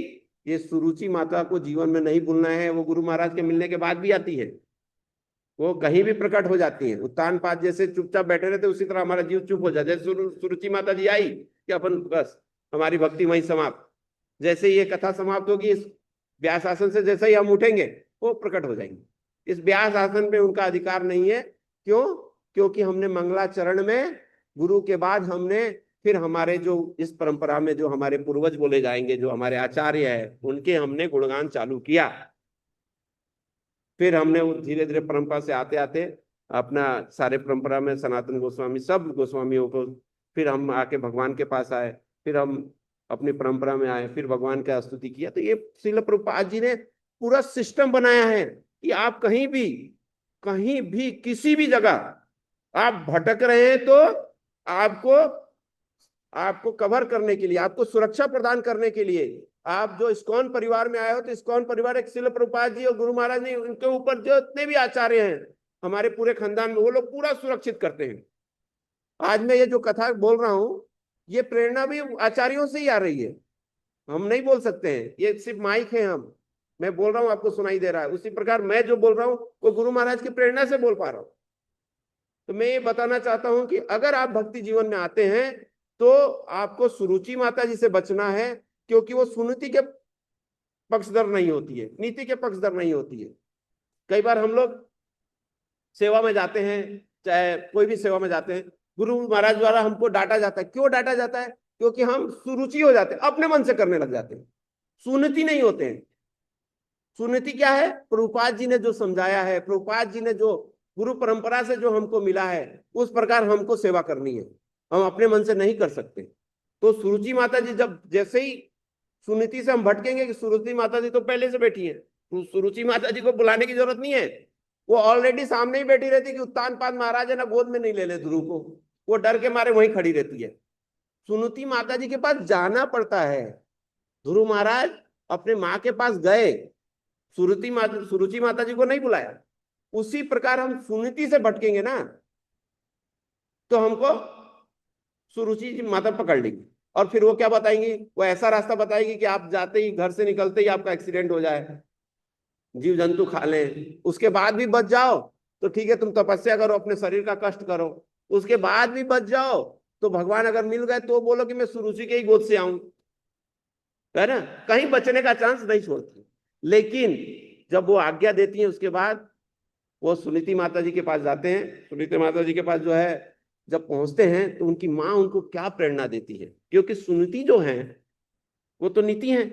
ये सुरुचि माता को जीवन में नहीं भूलना है। वो गुरु महाराज के मिलने के बाद भी आती है, वो कहीं भी प्रकट हो जाती है। उत्तान पाद जैसे चुपचाप बैठे रहते, उसी तरह हमारा जीव चुप हो जाता है। सुरुचि माता जी आई कि अपन बस हमारी भक्ति वहीं समाप्त। जैसे ये कथा समाप्त होगी, इस व्यास आसन से जैसे ही हम उठेंगे वो प्रकट हो जाएंगे। इस व्यास आसन पे उनका अधिकार नहीं है। क्यों? क्योंकि हमने मंगलाचरण में गुरु के बाद हमने फिर हमारे जो इस परंपरा में जो हमारे पूर्वज बोले जाएंगे, जो हमारे आचार्य है, उनके हमने गुणगान चालू किया। फिर हमने धीरे धीरे परंपरा से आते आते अपना सारे परंपरा में सनातन गोस्वामी, सब गोस्वामियों को, फिर हम आके भगवान के पास आए, फिर हम अपनी परंपरा में आए, फिर भगवान का स्तुति किया। तो ये श्रील प्रभुपाद जी ने पूरा सिस्टम बनाया है कि आप कहीं भी किसी भी जगह आप भटक रहे हैं तो आपको कवर करने के लिए, आपको सुरक्षा प्रदान करने के लिए, आप जो इस्कॉन परिवार में आए हो तो इस्कॉन परिवार एक श्रील प्रभुपाद जी और गुरु महाराज ने, उनके ऊपर जो इतने भी आचार्य हैं हमारे पूरे खानदान में, वो लोग पूरा सुरक्षित करते हैं। आज मैं ये जो कथा बोल रहा हूं, ये प्रेरणा भी आचार्यों से ही आ रही है। हम नहीं बोल सकते हैं, ये सिर्फ माइक है, मैं बोल रहा हूं आपको सुनाई दे रहा है। उसी प्रकार मैं जो बोल रहा हूं वो गुरु महाराज की प्रेरणा से बोल पा रहा हूं। तो मैं ये बताना चाहता हूं कि अगर आप भक्ति जीवन में आते हैं तो आपको सुरुचि माता जी से बचना है, क्योंकि वो सुनीति के पक्षधर नहीं होती है, नीति के पक्षधर नहीं होती है। कई बार हम लोग सेवा में जाते हैं, चाहे कोई भी सेवा में जाते हैं, गुरु महाराज द्वारा हमको डांटा जाता है। क्यों डांटा जाता है? क्योंकि हम सुरुचि हो जाते हैं, अपने मन से करने लग जाते हैं, सुनीति नहीं होते हैं। सुनीति क्या है? प्रभुपाद जी ने जो समझाया है, प्रभुपाद जी ने जो गुरु परंपरा से जो हमको मिला है, उस प्रकार हमको सेवा करनी है, हम अपने मन से नहीं कर सकते। तो सुरुचि माता जी जब जैसे ही सुनीति से हम भटकेंगे कि सुरुचि माता जी तो पहले से बैठी है, तो सुरुचि माता जी को बुलाने की जरूरत नहीं है, वो ऑलरेडी सामने ही बैठी रहती कि उत्तान पाद महाराज है ना, गोद में नहीं ले ले ध्रुव को, वो डर के मारे वहीं खड़ी रहती है। सुनीति माता जी के पास जाना पड़ता है। ध्रुव महाराज अपने माँ के पास गए, सुरुचि माता जी को नहीं बुलाया। उसी प्रकार हम सुनीति से भटकेंगे ना, तो हमको सुरुचि जी माता पकड़ लेगी और फिर वो क्या बताएंगी, वो ऐसा रास्ता बताएगी कि आप जाते ही, घर से निकलते ही आपका एक्सीडेंट हो जाए, जीव जंतु खा लें, उसके बाद भी बच जाओ तो ठीक है, तुम तपस्या करो, अपने शरीर का कष्ट करो, उसके बाद भी बच जाओ तो भगवान अगर मिल गए तो बोलो कि मैं सुरुचि के ही गोद से आऊं, है ना, कहीं बचने का चांस नहीं छोड़ती। लेकिन जब वो आज्ञा देती है उसके बाद वो सुनीति माता जी के पास जाते हैं। सुनीति माता जी के पास जो है जब पहुंचते हैं तो उनकी माँ उनको क्या प्रेरणा देती है, क्योंकि सुनीति जो है वो तो नीति है,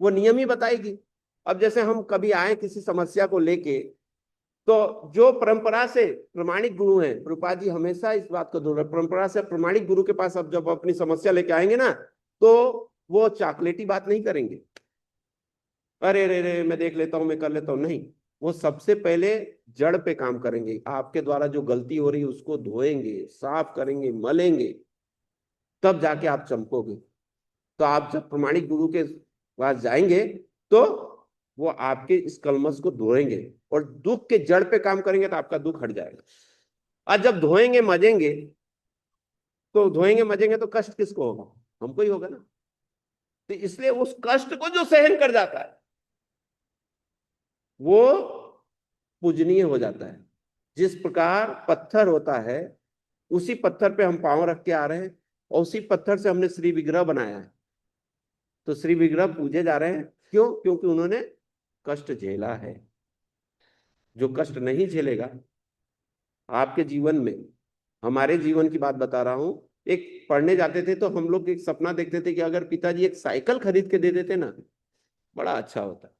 वो नियम ही बताएगी। अब जैसे हम कभी आए किसी समस्या को लेके, तो जो परंपरा से प्रमाणिक गुरु हैं, प्रभुपाद जी हमेशा इस बात को दोहरा, परंपरा से प्रमाणिक गुरु के पास अब जब अपनी समस्या लेके आएंगे ना, तो वो चॉकलेटी बात नहीं करेंगे, अरे रे रे मैं देख लेता हूं, मैं कर लेता हूं, नहीं, वो सबसे पहले जड़ पे काम करेंगे, आपके द्वारा जो गलती हो रही है उसको धोएंगे, साफ करेंगे, मलेंगे, तब जाके आप चमकोगे। तो आप जब प्रमाणिक गुरु के पास जाएंगे तो वो आपके इस कलमश को धोएंगे और दुख के जड़ पे काम करेंगे तो आपका दुख हट जाएगा। और जब धोएंगे मजेंगे, तो धोएंगे मजेंगे तो कष्ट किसको होगा, हमको ही होगा ना। तो इसलिए उस कष्ट को जो सहन कर जाता है वो पूजनीय हो जाता है। जिस प्रकार पत्थर होता है, उसी पत्थर पे हम पांव रख के आ रहे हैं और उसी पत्थर से हमने श्री विग्रह बनाया है, तो श्री विग्रह पूजे जा रहे हैं। क्यों? क्योंकि उन्होंने कष्ट झेला है। जो कष्ट नहीं झेलेगा आपके जीवन में, हमारे जीवन की बात बता रहा हूं, एक पढ़ने जाते थे तो हम लोग एक सपना देखते थे कि अगर पिताजी एक साइकिल खरीद के दे देते ना, बड़ा अच्छा होता।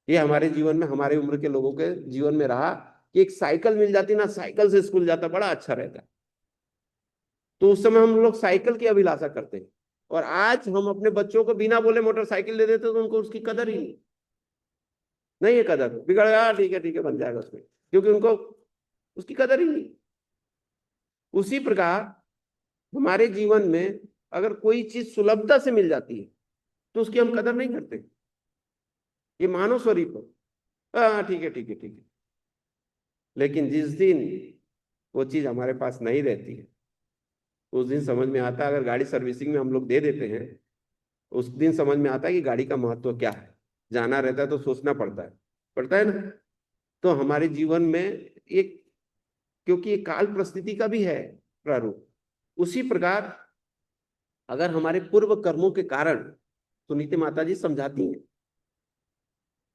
ये हमारे जीवन में, हमारे उम्र के लोगों के जीवन में रहा कि एक साइकिल मिल जाती ना, साइकिल से स्कूल जाता, बड़ा अच्छा रहता। तो उस समय हम लोग साइकिल की अभिलाषा करते हैं, और आज हम अपने बच्चों को बिना बोले मोटरसाइकिल दे देते तो उनको उसकी कदर ही नहीं है, कदर बिगड़ गया, ठीक है बन जाएगा उसमें, क्योंकि उनको उसकी कदर ही नहीं। उसी प्रकार हमारे जीवन में अगर कोई चीज सुलभता से मिल जाती है तो उसकी हम कदर नहीं करते, ये मानव स्वरूप है, हाँ ठीक है। लेकिन जिस दिन वो चीज हमारे पास नहीं रहती है, उस दिन समझ में आता है, अगर गाड़ी सर्विसिंग में हम लोग दे देते हैं, उस दिन समझ में आता है कि गाड़ी का महत्व क्या है। जाना रहता है तो सोचना पड़ता है ना। तो हमारे जीवन में एक, क्योंकि ये काल परिस्थिति का भी है प्रारूप, उसी प्रकार अगर हमारे पूर्व कर्मों के कारण, सुनीति माता जी समझाती हैं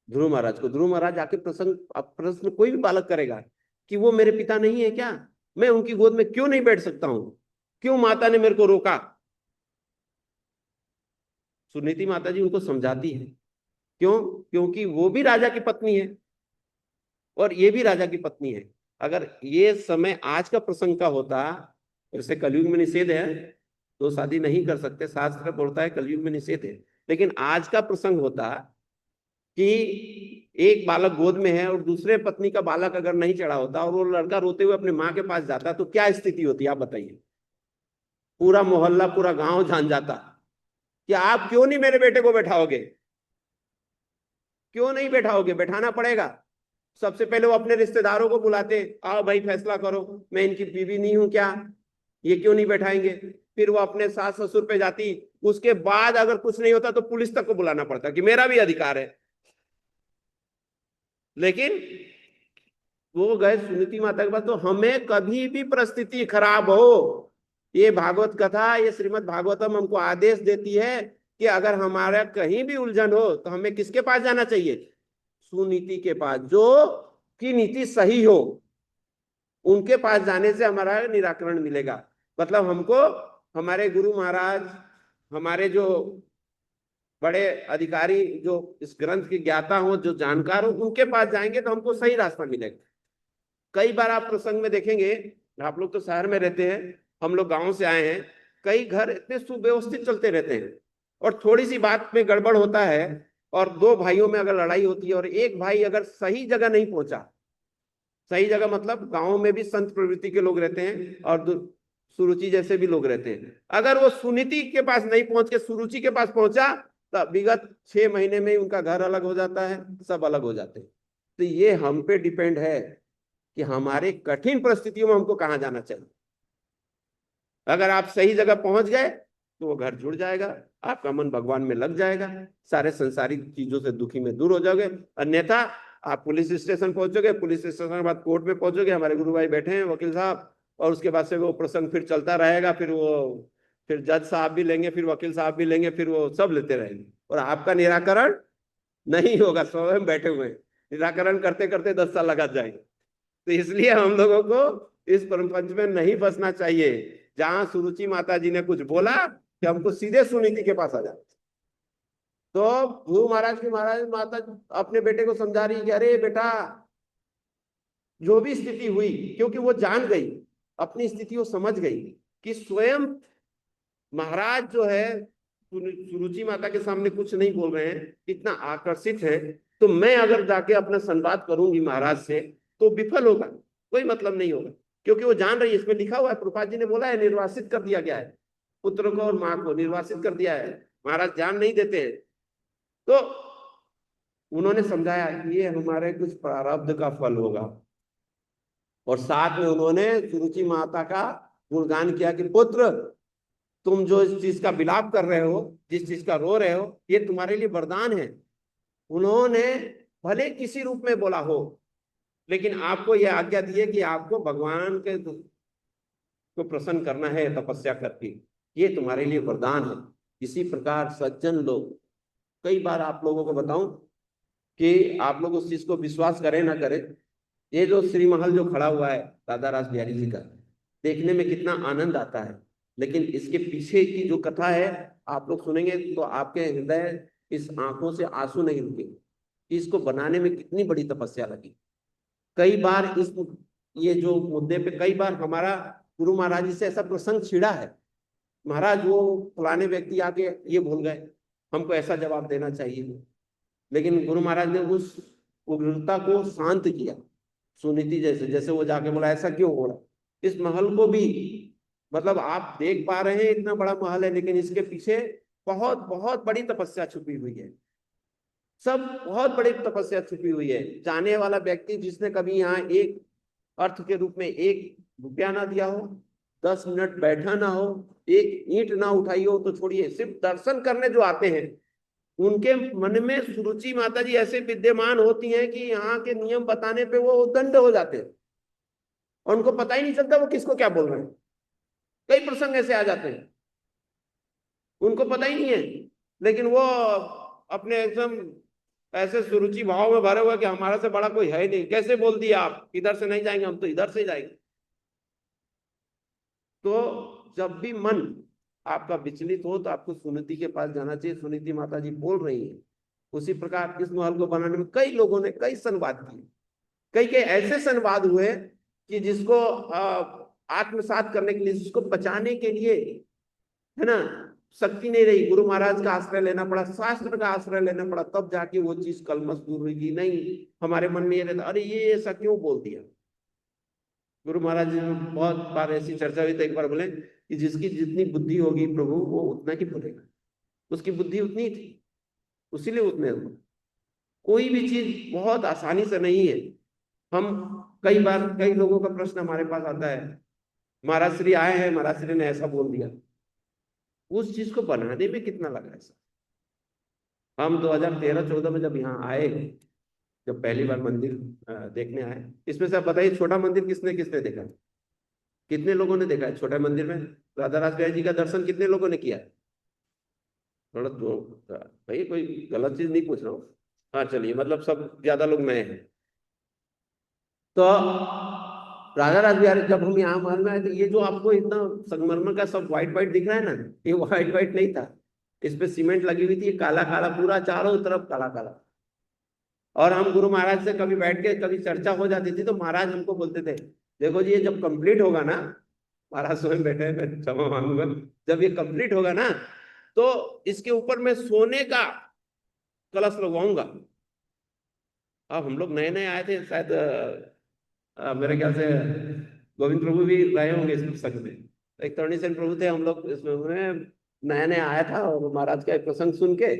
ध्रुव महाराज को। ध्रुव महाराज आके प्रश्न कोई भी बालक करेगा कि वो मेरे पिता नहीं है क्या, मैं उनकी गोद में क्यों नहीं बैठ सकता हूं, क्यों माता ने मेरे को रोका। सुनीति माता जी उनको समझाती है, क्यों? क्योंकि वो भी राजा की पत्नी है और ये भी राजा की पत्नी है। अगर ये समय आज का प्रसंग का होता, जैसे कलयुग में निषेध है तो शादी नहीं कर सकते, शास्त्र बोलता है कलयुग में निषेध है, लेकिन आज का प्रसंग होता कि एक बालक गोद में है और दूसरे पत्नी का बालक अगर नहीं चढ़ा होता और वो लड़का रोते हुए अपने माँ के पास जाता तो क्या स्थिति होती, आप बताइए। पूरा मोहल्ला, पूरा गांव जान जाता कि आप क्यों नहीं मेरे बेटे को बैठाओगे, क्यों नहीं बैठाओगे, बैठाना पड़ेगा। सबसे पहले वो अपने रिश्तेदारों को बुलाते, आओ भाई फैसला करो, मैं इनकी बीवी नहीं हूं क्या, ये क्यों नहीं बैठाएंगे। फिर वो अपने सास ससुर पे जाती, उसके बाद अगर कुछ नहीं होता तो पुलिस तक को बुलाना पड़ता कि मेरा भी अधिकार है। लेकिन वो गए सुनीति माता के पास। तो हमें कभी भी परिस्थिति खराब हो, ये भागवत कथा, ये श्रीमद् भागवतम हमको आदेश देती है कि अगर हमारा कहीं भी उलझन हो तो हमें किसके पास जाना चाहिए, सुनीति के पास, जो की नीति सही हो, उनके पास जाने से हमारा निराकरण मिलेगा। मतलब हमको हमारे गुरु महाराज, हमारे जो बड़े अधिकारी, जो इस ग्रंथ के ज्ञाता हो, जो जानकार हो, उनके पास जाएंगे तो हमको सही रास्ता मिलेगा। कई बार आप प्रसंग में देखेंगे, आप लोग तो शहर में रहते हैं, हम लोग गांव से आए हैं, कई घर इतने सुव्यवस्थित चलते रहते हैं और थोड़ी सी बात में गड़बड़ होता है और दो भाइयों में अगर लड़ाई होती है और एक भाई अगर सही जगह नहीं पहुंचा, सही जगह मतलब गांव में भी संत प्रवृत्ति के लोग रहते हैं और सुरुचि जैसे भी लोग रहते हैं, अगर वो सुनीति के पास नहीं पहुंच के सुरुचि के पास पहुंचा तो विगत 6 महीने में ही उनका घर अलग हो जाता है, सब अलग हो जाते हैं। तो ये हम पे डिपेंड है कि हमारे कठिन परिस्थितियों में हमको कहाँ जाना चाहिए। अगर आप सही जगह पहुंच गए तो वो घर जुड़ जाएगा, आपका मन भगवान में लग जाएगा, सारे संसारिक चीजों से दुखी में दूर हो जाओगे। अन्यथा आप पुलिस स्टेशन पहुंचोगे, पुलिस स्टेशन के बाद कोर्ट में पहुंचोगे, हमारे गुरु भाई बैठे हैं वकील साहब, और उसके बाद से वो प्रसंग फिर चलता रहेगा, फिर जज साहब भी लेंगे, फिर वकील साहब भी लेंगे, फिर वो सब लेते रहेंगे और आपका निराकरण नहीं होगा। स्वयं बैठे हुए हैं, निराकरण करते करते 10 साल लगा जाएंगे। तो इसलिए हम लोगों को इस परमपंच में नहीं फंसना चाहिए। जहां सुरुचि माता जी ने कुछ बोला कि हमको सीधे सुनीति के पास आ जाना। तो गुरु महाराज की महाराज माता अपने बेटे को समझा रही कि अरे बेटा, जो भी स्थिति हुई, क्योंकि वो जान गई, अपनी स्थिति वो समझ गई कि स्वयं महाराज जो है सुरुचि माता के सामने कुछ नहीं बोल रहे हैं, इतना आकर्षित है, तो मैं अगर जाके अपना संवाद करूंगी महाराज से तो विफल होगा, कोई मतलब नहीं होगा। क्योंकि वो जान रही है, इसमें लिखा हुआ है, प्रभुपाद जी ने बोला है, निर्वासित कर दिया गया है, पुत्र को और माँ को निर्वासित कर दिया है, महाराज जान नहीं देते हैं। तो उन्होंने समझाया कि ये हमारे कुछ प्रारब्ध का फल होगा, और साथ में उन्होंने सुरुचि माता का गुणगान किया कि पुत्र, तुम जो इस चीज का विलाप कर रहे हो, जिस चीज का रो रहे हो, ये तुम्हारे लिए वरदान है। उन्होंने भले किसी रूप में बोला हो, लेकिन आपको यह आज्ञा दी है कि आपको भगवान के को प्रसन्न करना है तपस्या करके, ये तुम्हारे लिए वरदान है। इसी प्रकार सज्जन लोग, कई बार आप लोगों को बताऊं कि आप लोग उस चीज को विश्वास करें ना करें, ये जो श्री महल जो खड़ा हुआ है दादा रास बिहारी जी का, देखने में कितना आनंद आता है, लेकिन इसके पीछे की जो कथा है आप लोग सुनेंगे तो आपके हृदय, इस आंखों से आंसू नहीं रुकेंगे। इसको बनाने में कितनी बड़ी तपस्या लगी। कई बार ये जो मुद्दे पे कई बार हमारा गुरु महाराज जी से ऐसा प्रसंग छिड़ा है, महाराज वो फलाने व्यक्ति आके ये भूल गए, हमको ऐसा जवाब देना चाहिए। लेकिन गुरु महाराज ने उस उग्रता को शांत किया, सुनीति जैसे जैसे वो जाके बोला ऐसा क्यों हो रहा। इस महल को भी, मतलब आप देख पा रहे हैं इतना बड़ा महल है, लेकिन इसके पीछे बहुत बहुत बड़ी तपस्या छुपी हुई है, सब बहुत बड़ी तपस्या छुपी हुई है। जाने वाला व्यक्ति जिसने कभी यहाँ एक अर्थ के रूप में 1 रुपया ना दिया हो, 10 मिनट बैठा ना हो, एक ईंट ना उठाई हो, तो छोड़िए, सिर्फ दर्शन करने जो आते हैं उनके मन में सुरुचि माता जी ऐसे विद्यमान होती हैं कि यहाँ के नियम बताने पे वो दंड हो जाते हैं और उनको पता ही नहीं चलता वो किसको क्या बोल रहे हैं। कई प्रसंग ऐसे आ जाते हैं, उनको पता ही नहीं है, लेकिन वो अपने एकदम ऐसे सुरुचि भाव में भरे हुए कि हमारा से बड़ा कोई है नहीं, कैसे बोल दिया आप, इधर से नहीं जाएंगे हम तो इधर से जाएंगे। तो जब भी मन आपका विचलित हो तो आपको सुनीति के पास जाना चाहिए, सुनीति माता जी बोल रही है। उसी प्रकार इस महल को बनाने में कई लोगों ने कई संवाद किए, कई कई ऐसे संवाद हुए कि जिसको आत्मसात करने के लिए, जिसको बचाने के लिए, है ना, शक्ति नहीं रही, गुरु महाराज का आश्रय लेना पड़ा, शास्त्र का आश्रय लेना पड़ा, तब जाके वो चीज कलमश दूर हुई कि नहीं, हमारे मन में ये रहता अरे ये ऐसा क्यों बोल दिया। गुरु महाराज जी ने बहुत बार ऐसी चर्चा हुई, तो एक बार बोले कि जिसकी जितनी बुद्धि होगी प्रभु वो उतना ही बोलेगा, उसकी बुद्धि उतनी थी उसीलिए उतने हुआ। कोई भी चीज बहुत आसानी से नहीं है। हम कई बार कई लोगों का प्रश्न हमारे पास आता है, महाराज श्री आए हैं, महाराज श्री ने ऐसा बोल दिया, उस चीज को बनाने में कितना लगा ऐसा। हम 2013-14 में जब यहाँ आए, जब पहली बार मंदिर देखने आए, इसमें से आप बताइए छोटा मंदिर किसने किसने देखा, कितने लोगों ने देखा है छोटा मंदिर में राधा रास बिहारी जी का दर्शन कितने लोगों ने किया। थोड़ा तो भाई कोई गलत चीज नहीं पूछ रहा हूँ, हाँ चलिए, मतलब सब ज्यादा लोग नए हैं। तो राधा रास बिहारी जब हम यहाँ महल में आए, तो ये जो आपको इतना संगमरमर का सब व्हाइट व्हाइट दिख रहा है ना, ये व्हाइट व्हाइट नहीं था, इस पे सीमेंट लगी हुई थी, काला काला पूरा चारों तरफ काला काला। और हम गुरु महाराज से कभी बैठ के कभी चर्चा हो जाती थी तो महाराज हमको बोलते थे, देखो जी ये जब कंप्लीट होगा ना, महाराज स्वयं बैठे हैं, मैं क्षमा मांगूंगा, जब ये कंप्लीट होगा ना तो इसके ऊपर मैं सोने का कलश लगवाऊंगा। अब हम लोग नए नए आए थे, शायद मेरे ख्याल से गोविंद प्रभु भी रहे होंगे इस पुस्तक में, एक तरुणी सेन प्रभु थे, हम लोग इसमें, मैं नया नया आया था और महाराज का एक प्रसंग सुन के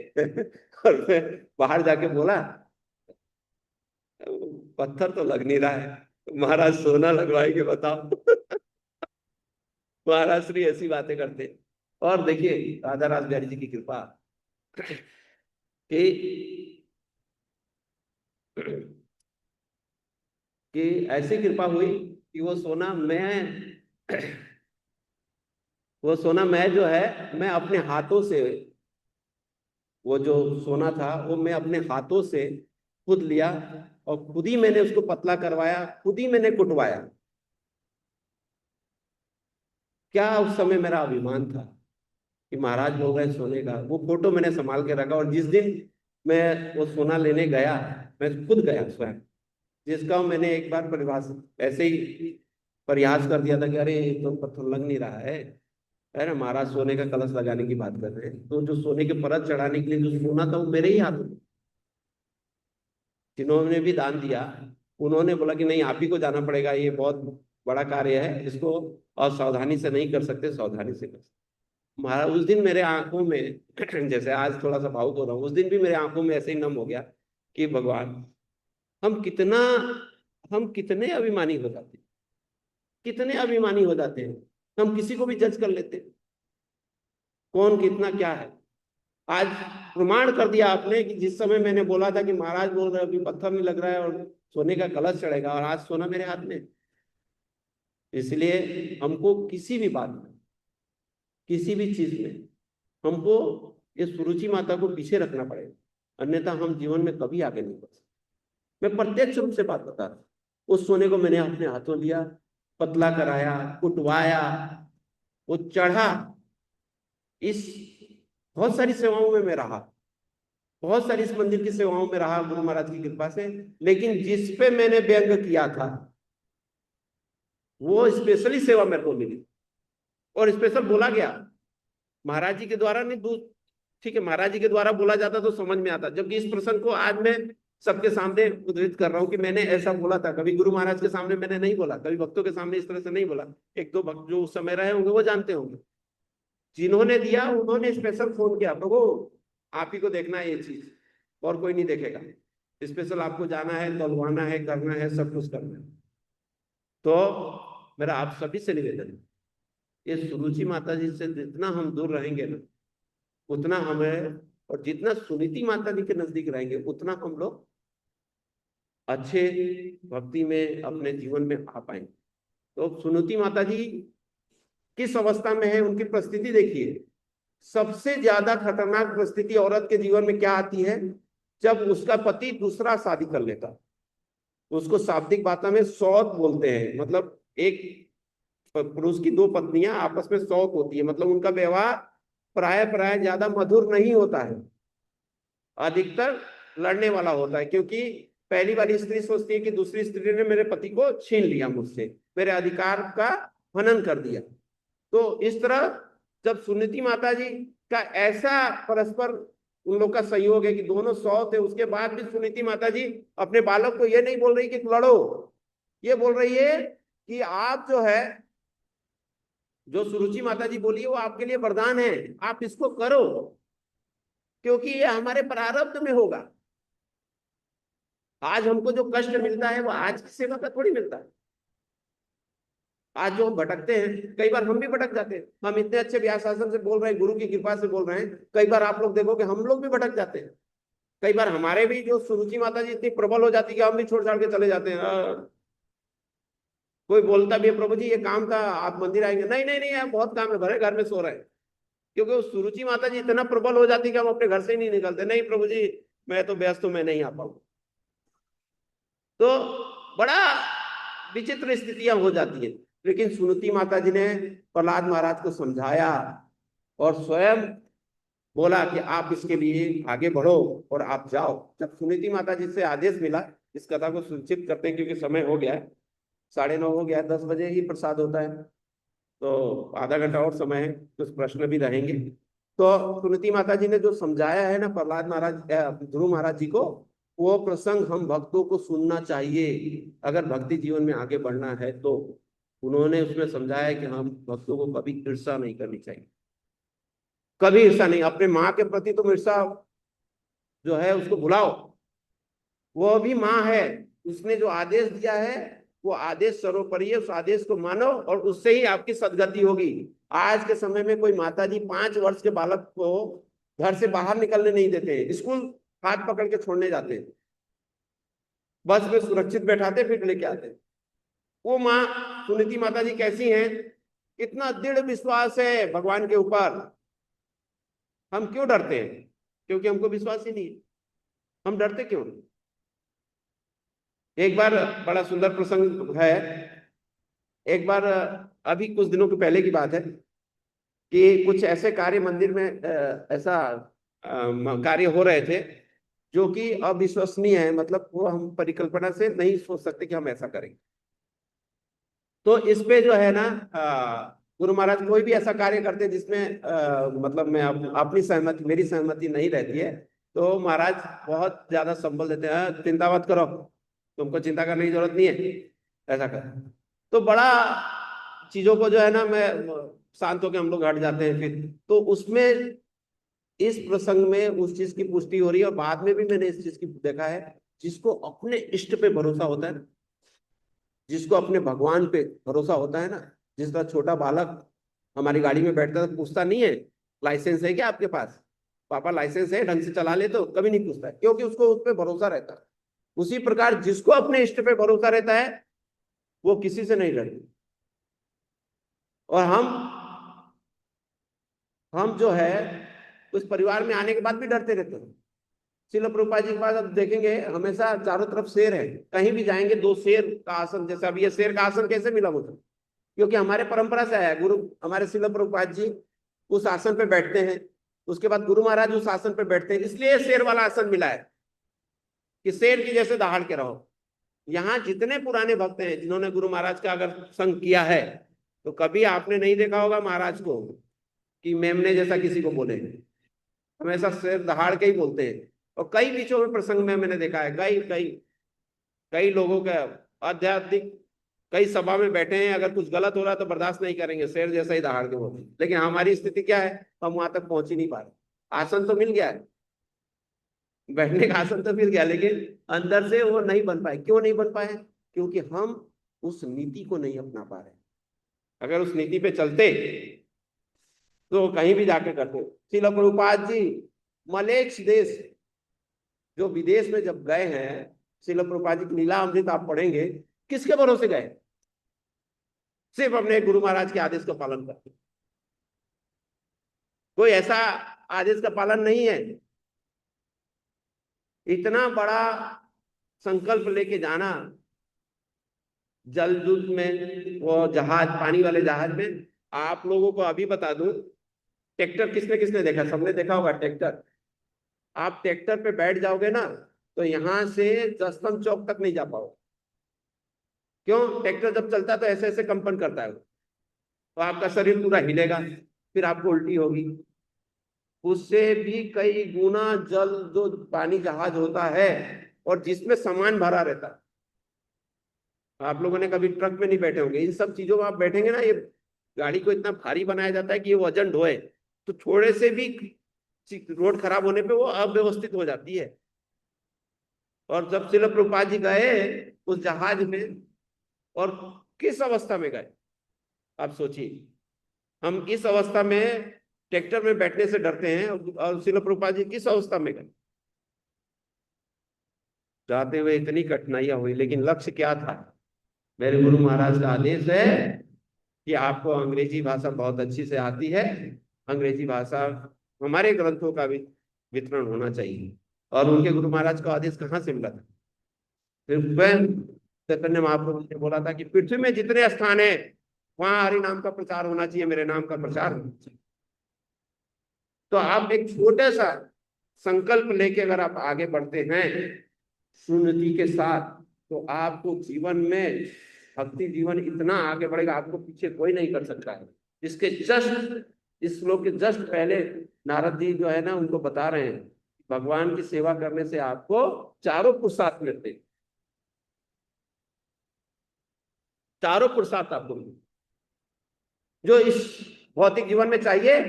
और मैं बाहर जाके बोला, पत्थर तो लग नहीं रहा है, महाराज सोना लगवाएंगे बताओ। महाराज श्री ऐसी बातें करते हैं। और देखिए राधा रास बिहारी जी की कृपा कि ऐसी कृपा हुई कि वो सोना मैं जो है मैं अपने हाथों से, वो जो सोना था वो मैं अपने हाथों से खुद लिया, और खुद ही मैंने उसको पतला करवाया, खुद ही मैंने कुटवाया। क्या उस समय मेरा अभिमान था कि महाराज बोल रहे सोने का। वो फोटो मैंने संभाल के रखा, और जिस दिन मैं वो सोना लेने गया, मैं खुद गया स्वयं, जिसका मैंने एक बार परिभाषा ऐसे ही प्रयास कर दिया था कि अरे ये तो पत्थर लग नहीं रहा है। अरे महाराज सोने का कलश लगाने की बात कर रहे हैं, तो जो सोने के परत चढ़ाने के लिए जो सोना था वो मेरे ही हाथ में। जिन्होंने भी दान दिया उन्होंने बोला कि नहीं आप ही को जाना पड़ेगा, ये बहुत बड़ा कार्य है, इसको और सावधानी से नहीं कर सकते, सावधानी से कर सकते। महाराज उस दिन मेरे आंखों में जैसे आज थोड़ा सा भावुक हो रहा हूँ, उस दिन भी मेरे आंखों में ऐसे ही नम हो गया कि भगवान, हम कितना हम कितने अभिमानी हो जाते हैं, कितने अभिमानी हो जाते हैं। हम किसी को भी जज कर लेते हैं, कौन कितना क्या है। आज प्रमाण कर दिया आपने कि जिस समय मैंने बोला था कि महाराज बोल रहे अभी पत्थर नहीं लग रहा है और सोने का कलश चढ़ेगा, और आज सोना मेरे हाथ में। इसलिए हमको किसी भी बात में, किसी भी चीज में हमको ये सुरुचि माता को पीछे रखना पड़ेगा, अन्यथा हम जीवन में कभी आगे नहीं बढ़ सकते। मैं प्रत्यक्ष रूप से बात बता रहा हूँ। उस सोने को मैंने अपने हाथों लिया, पतला कराया, कुटवाया, वो चढ़ा। इस बहुत सारी सेवाओं में मैं रहा, बहुत सारी इस मंदिर की सेवाओं में रहा गुरु महाराज की कृपा से। लेकिन जिस पे मैंने व्यंग किया था वो स्पेशली सेवा मेरे को मिली, और स्पेशल बोला गया महाराज जी के द्वारा नहीं, ठीक है महाराज जी के द्वारा बोला जाता तो समझ में आता। जबकि इस प्रसंग को आज मैं सबके सामने उद्धृत कर रहा हूँ कि मैंने ऐसा बोला था। कभी गुरु महाराज के सामने मैंने नहीं बोला, कभी भक्तों के सामने इस तरह से नहीं बोला। एक दो भक्त जो उस समय रहे होंगे वो जानते होंगे, जिन्होंने दिया उन्होंने स्पेशल फोन किया, प्रभु आप ही को देखना है ये चीज, और कोई नहीं देखेगा, स्पेशल आपको जाना है, तोलवाना है, करना है, सब कुछ करना है। तो मेरा आप सभी से निवेदन है, ये सुरुचि माता जी से जितना हम दूर रहेंगे ना उतना हमें, और जितना सुनीति माता जी के नजदीक रहेंगे उतना हम लोग अच्छे भक्ति में अपने जीवन में आ पाएंगे। तो सुनीति माता जी किस अवस्था में है, उनकी परिस्थिति देखिए। सबसे ज्यादा खतरनाक परिस्थिति औरत के जीवन में क्या आती है, जब उसका पति दूसरा शादी कर लेता। उसको शाब्दिक भाषा में सौत बोलते हैं, मतलब एक पुरुष की दो पत्नियां आपस में सौत होती है, मतलब उनका व्यवहार प्राय प्राय ज्यादा मधुर नहीं होता है, अधिकतर लड़ने वाला होता है। क्योंकि पहली वाली स्त्री सोचती है कि दूसरी स्त्री ने मेरे पति को छीन लिया मुझसे, मेरे अधिकार का हनन कर दिया। तो इस तरह जब सुनीति माता जी का ऐसा परस्पर उन लोग का सहयोग है कि दोनों सौत है, उसके बाद भी सुनीति माता जी अपने बालक को ये नहीं बोल रही कि लड़ो, ये बोल रही है कि आप जो है, जो सुरुचि माता जी बोली है वो आपके लिए वरदान है, आप इसको करो, क्योंकि ये हमारे प्रारब्ध में होगा। आज हमको जो कष्ट मिलता है वो आज की सेवा का थोड़ी मिलता है। आज जो हम भटकते हैं, कई बार हम भी भटक जाते हैं। हम इतने अच्छे व्यास आश्रम से बोल रहे हैं, गुरु की कृपा से बोल रहे हैं, कई बार आप लोग देखो कि हम लोग भी भटक जाते हैं। कई बार हमारे भी जो सुरुचि माता जी इतनी प्रबल हो जाती है कि हम भी छोड़ छाड़ के चले जाते हैं। कोई बोलता भी है प्रभु जी ये काम था, आप मंदिर आएंगे, नहीं नहीं नहीं, बहुत काम है, भरे घर में सो रहे हैं। क्योंकि वो सुरुचि माता जी इतना प्रबल हो जाती है कि हम अपने घर से ही नहीं निकलते, नहीं प्रभु जी मैं तो व्यस्त हूं, मैं नहीं आ पाऊंगा। तो बड़ा विचित्र स्थितियां हो जाती है। लेकिन सुनीति माता जी ने प्रहलाद महाराज को समझाया और स्वयं बोला कि आप इसके लिए आगे बढ़ो और आप जाओ। जब सुनीति माता जी से आदेश मिला, इस कथा को सूचित करते हैं क्योंकि समय हो गया है, 9:30 हो गया है, 10 बजे ही प्रसाद होता है, तो आधा घंटा और समय है, कुछ प्रश्न भी रहेंगे। तो सुनीति माता जी ने जो समझाया है ना प्रहलाद महाराज, ध्रुव महाराज जी को, वो प्रसंग हम भक्तों को सुनना चाहिए अगर भक्ति जीवन में आगे बढ़ना है। तो उन्होंने उसमें समझाया कि हम भक्तों को कभी ईर्षा नहीं करनी चाहिए, कभी ईर्षा नहीं। अपने माँ के प्रति तुम ईर्षा जो है उसको भुलाओ, वो भी माँ है, उसने जो आदेश दिया है वो आदेश सर्वोपरि है, उस आदेश को मानो और उससे ही आपकी सदगति होगी। आज के समय में कोई माताजी 5 वर्ष के बालक को घर से बाहर निकलने नहीं देते हैं, स्कूल हाथ पकड़ के छोड़ने जाते हैं, बस में सुरक्षित बैठाते फिर लेके आते हैं। वो माँ सुनीति माता जी कैसी हैं, कितना दृढ़ विश्वास है भगवान के ऊपर। हम क्यों डरते हैं? क्योंकि हमको विश्वास ही नहीं है। हम डरते क्यों? एक बार बड़ा सुंदर प्रसंग है। एक बार अभी कुछ दिनों के पहले की बात है कि कुछ ऐसे कार्य मंदिर में ऐसा कार्य हो रहे थे जो कि अविश्वसनीय है, मतलब वो हम परिकल्पना से नहीं सोच सकते कि हम ऐसा करेंगे। तो इस पे जो है ना गुरु महाराज कोई भी ऐसा कार्य करते जिसमें मतलब मैं अपनी सहमति, मेरी सहमति नहीं रहती है, तो महाराज बहुत ज्यादा संबल देते हैं, चिंता मत करो, तुमको चिंता करने की जरूरत नहीं है, ऐसा कर। तो बड़ा चीजों को जो है ना मैं शांत होकर हम लोग हट जाते हैं। फिर तो उसमें इस प्रसंग में उस चीज की पुष्टि हो रही है, और बाद में भी मैंने इस चीज की देखा है, जिसको अपने इष्ट पे भरोसा होता है ना, जिसको अपने भगवान पे भरोसा होता है ना, जिस तरह छोटा बालक हमारी गाड़ी में बैठता है तो पूछता नहीं है लाइसेंस है क्या आपके पास, पापा लाइसेंस है, ढंग से चला ले, तो कभी नहीं पूछता है, क्योंकि उसको उस पर भरोसा रहता है। उसी प्रकार जिसको अपने इष्ट पे भरोसा रहता है वो किसी से नहीं डरती। और हम जो है उस परिवार में आने के बाद भी डरते रहते हैं। श्रील प्रभुपाद जी के पास अब देखेंगे हमेशा चारों तरफ शेर है, कहीं भी जाएंगे 2 शेर का आसन, जैसे अब ये शेर का आसन कैसे मिला मुझे, क्योंकि हमारे परंपरा से आया है। गुरु हमारे श्रील प्रभुपाद जी उस आसन पे बैठते हैं, उसके बाद गुरु महाराज उस आसन पे बैठते हैं, इसलिए शेर वाला आसन मिला है कि शेर की जैसे दहाड़ के रहो। यहाँ जितने पुराने भक्त हैं जिन्होंने गुरु महाराज का अगर संग किया है, तो कभी आपने नहीं देखा होगा महाराज को कि मेमने जैसा किसी को बोले, हमेशा शेर दहाड़ के ही बोलते हैं। और कई बीचों में प्रसंग में मैंने देखा है, कई कई कई लोगों का आध्यात्मिक, कई सभा में बैठे हैं, अगर कुछ गलत हो रहा है तो बर्दाश्त नहीं करेंगे, शेर जैसा ही दहाड़ के बोलते हैं। लेकिन हमारी स्थिति क्या है, हम वहां तक पहुंच ही नहीं पा रहे। आसन तो मिल गया है, बैठने का आसन तो मिल गया, लेकिन अंदर से वो नहीं बन पाए। क्यों नहीं बन पाए? क्योंकि हम उस नीति को नहीं अपना पा रहे। अगर उस नीति पे चलते तो कहीं भी जाके करते। श्रील प्रभुपाद जी मलेच्छ देश, जो विदेश में जब गए हैं, श्रील प्रभुपाद जी की लीला अमृत आप पढ़ेंगे, किसके भरोसे गए? सिर्फ अपने गुरु महाराज के आदेश का पालन करते। कोई ऐसा आदेश का पालन नहीं है। इतना बड़ा संकल्प लेके जाना, जलदूत में, वो जहाज, पानी वाले जहाज में। आप लोगों को अभी बता दूं, ट्रैक्टर किसने किसने देखा? सबने देखा होगा ट्रैक्टर। आप ट्रैक्टर पे बैठ जाओगे ना तो यहां से जसवंत चौक तक नहीं जा पाओगे। क्यों? ट्रैक्टर जब चलता है तो ऐसे ऐसे कंपन करता है, तो आपका शरीर पूरा हिलेगा, फिर आपको उल्टी होगी। उससे भी कई गुना जल जो पानी जहाज होता है और जिसमें सामान भरा रहता है। आप लोगों ने कभी ट्रक में नहीं बैठे होंगे, इन सब चीजों में आप बैठेंगे ना, ये गाड़ी को इतना भारी बनाया जाता है कि ये वजन ढोए, तो थोड़े से भी रोड खराब होने पे वो अव्यवस्थित हो जाती है। और जब श्रील प्रभुपाद जी गए उस जहाज में, और किस अवस्था में गए आप सोचिए। हम इस अवस्था में ट्रैक्टर में बैठने से डरते हैं, और श्रील प्रभुपाद जी किस अवस्था में गए। जाते हुए इतनी कठिनाइयां हुई, लेकिन लक्ष्य क्या था? मेरे गुरु महाराज का आदेश है कि आपको अंग्रेजी भाषा बहुत अच्छी से आती है, अंग्रेजी भाषा हमारे ग्रंथों का भी वितरण होना चाहिए। और उनके गुरु महाराज का आदेश कहाँ से मिला था? फिर स्वयं चैतन्य महाप्रभु ने बोला था कि पृथ्वी में जितने स्थान है वहां हरि नाम का प्रचार होना चाहिए, मेरे नाम का प्रचार होना चाहिए। तो आप एक छोटा सा संकल्प लेके अगर आप आगे बढ़ते हैं सुन्नति के साथ, तो आपको जीवन में भक्ति जीवन इतना आगे बढ़ेगा, आपको पीछे कोई नहीं कर सकता है। इसके जस्ट इस श्लोक के जस्ट पहले नारद जी जो है ना उनको बता रहे हैं, भगवान की सेवा करने से आपको चारों पुरुषार्थ मिलते हैं, चारों पुरुषार्थ आपको मिलते जो इस भौतिक जीवन में चाहिए।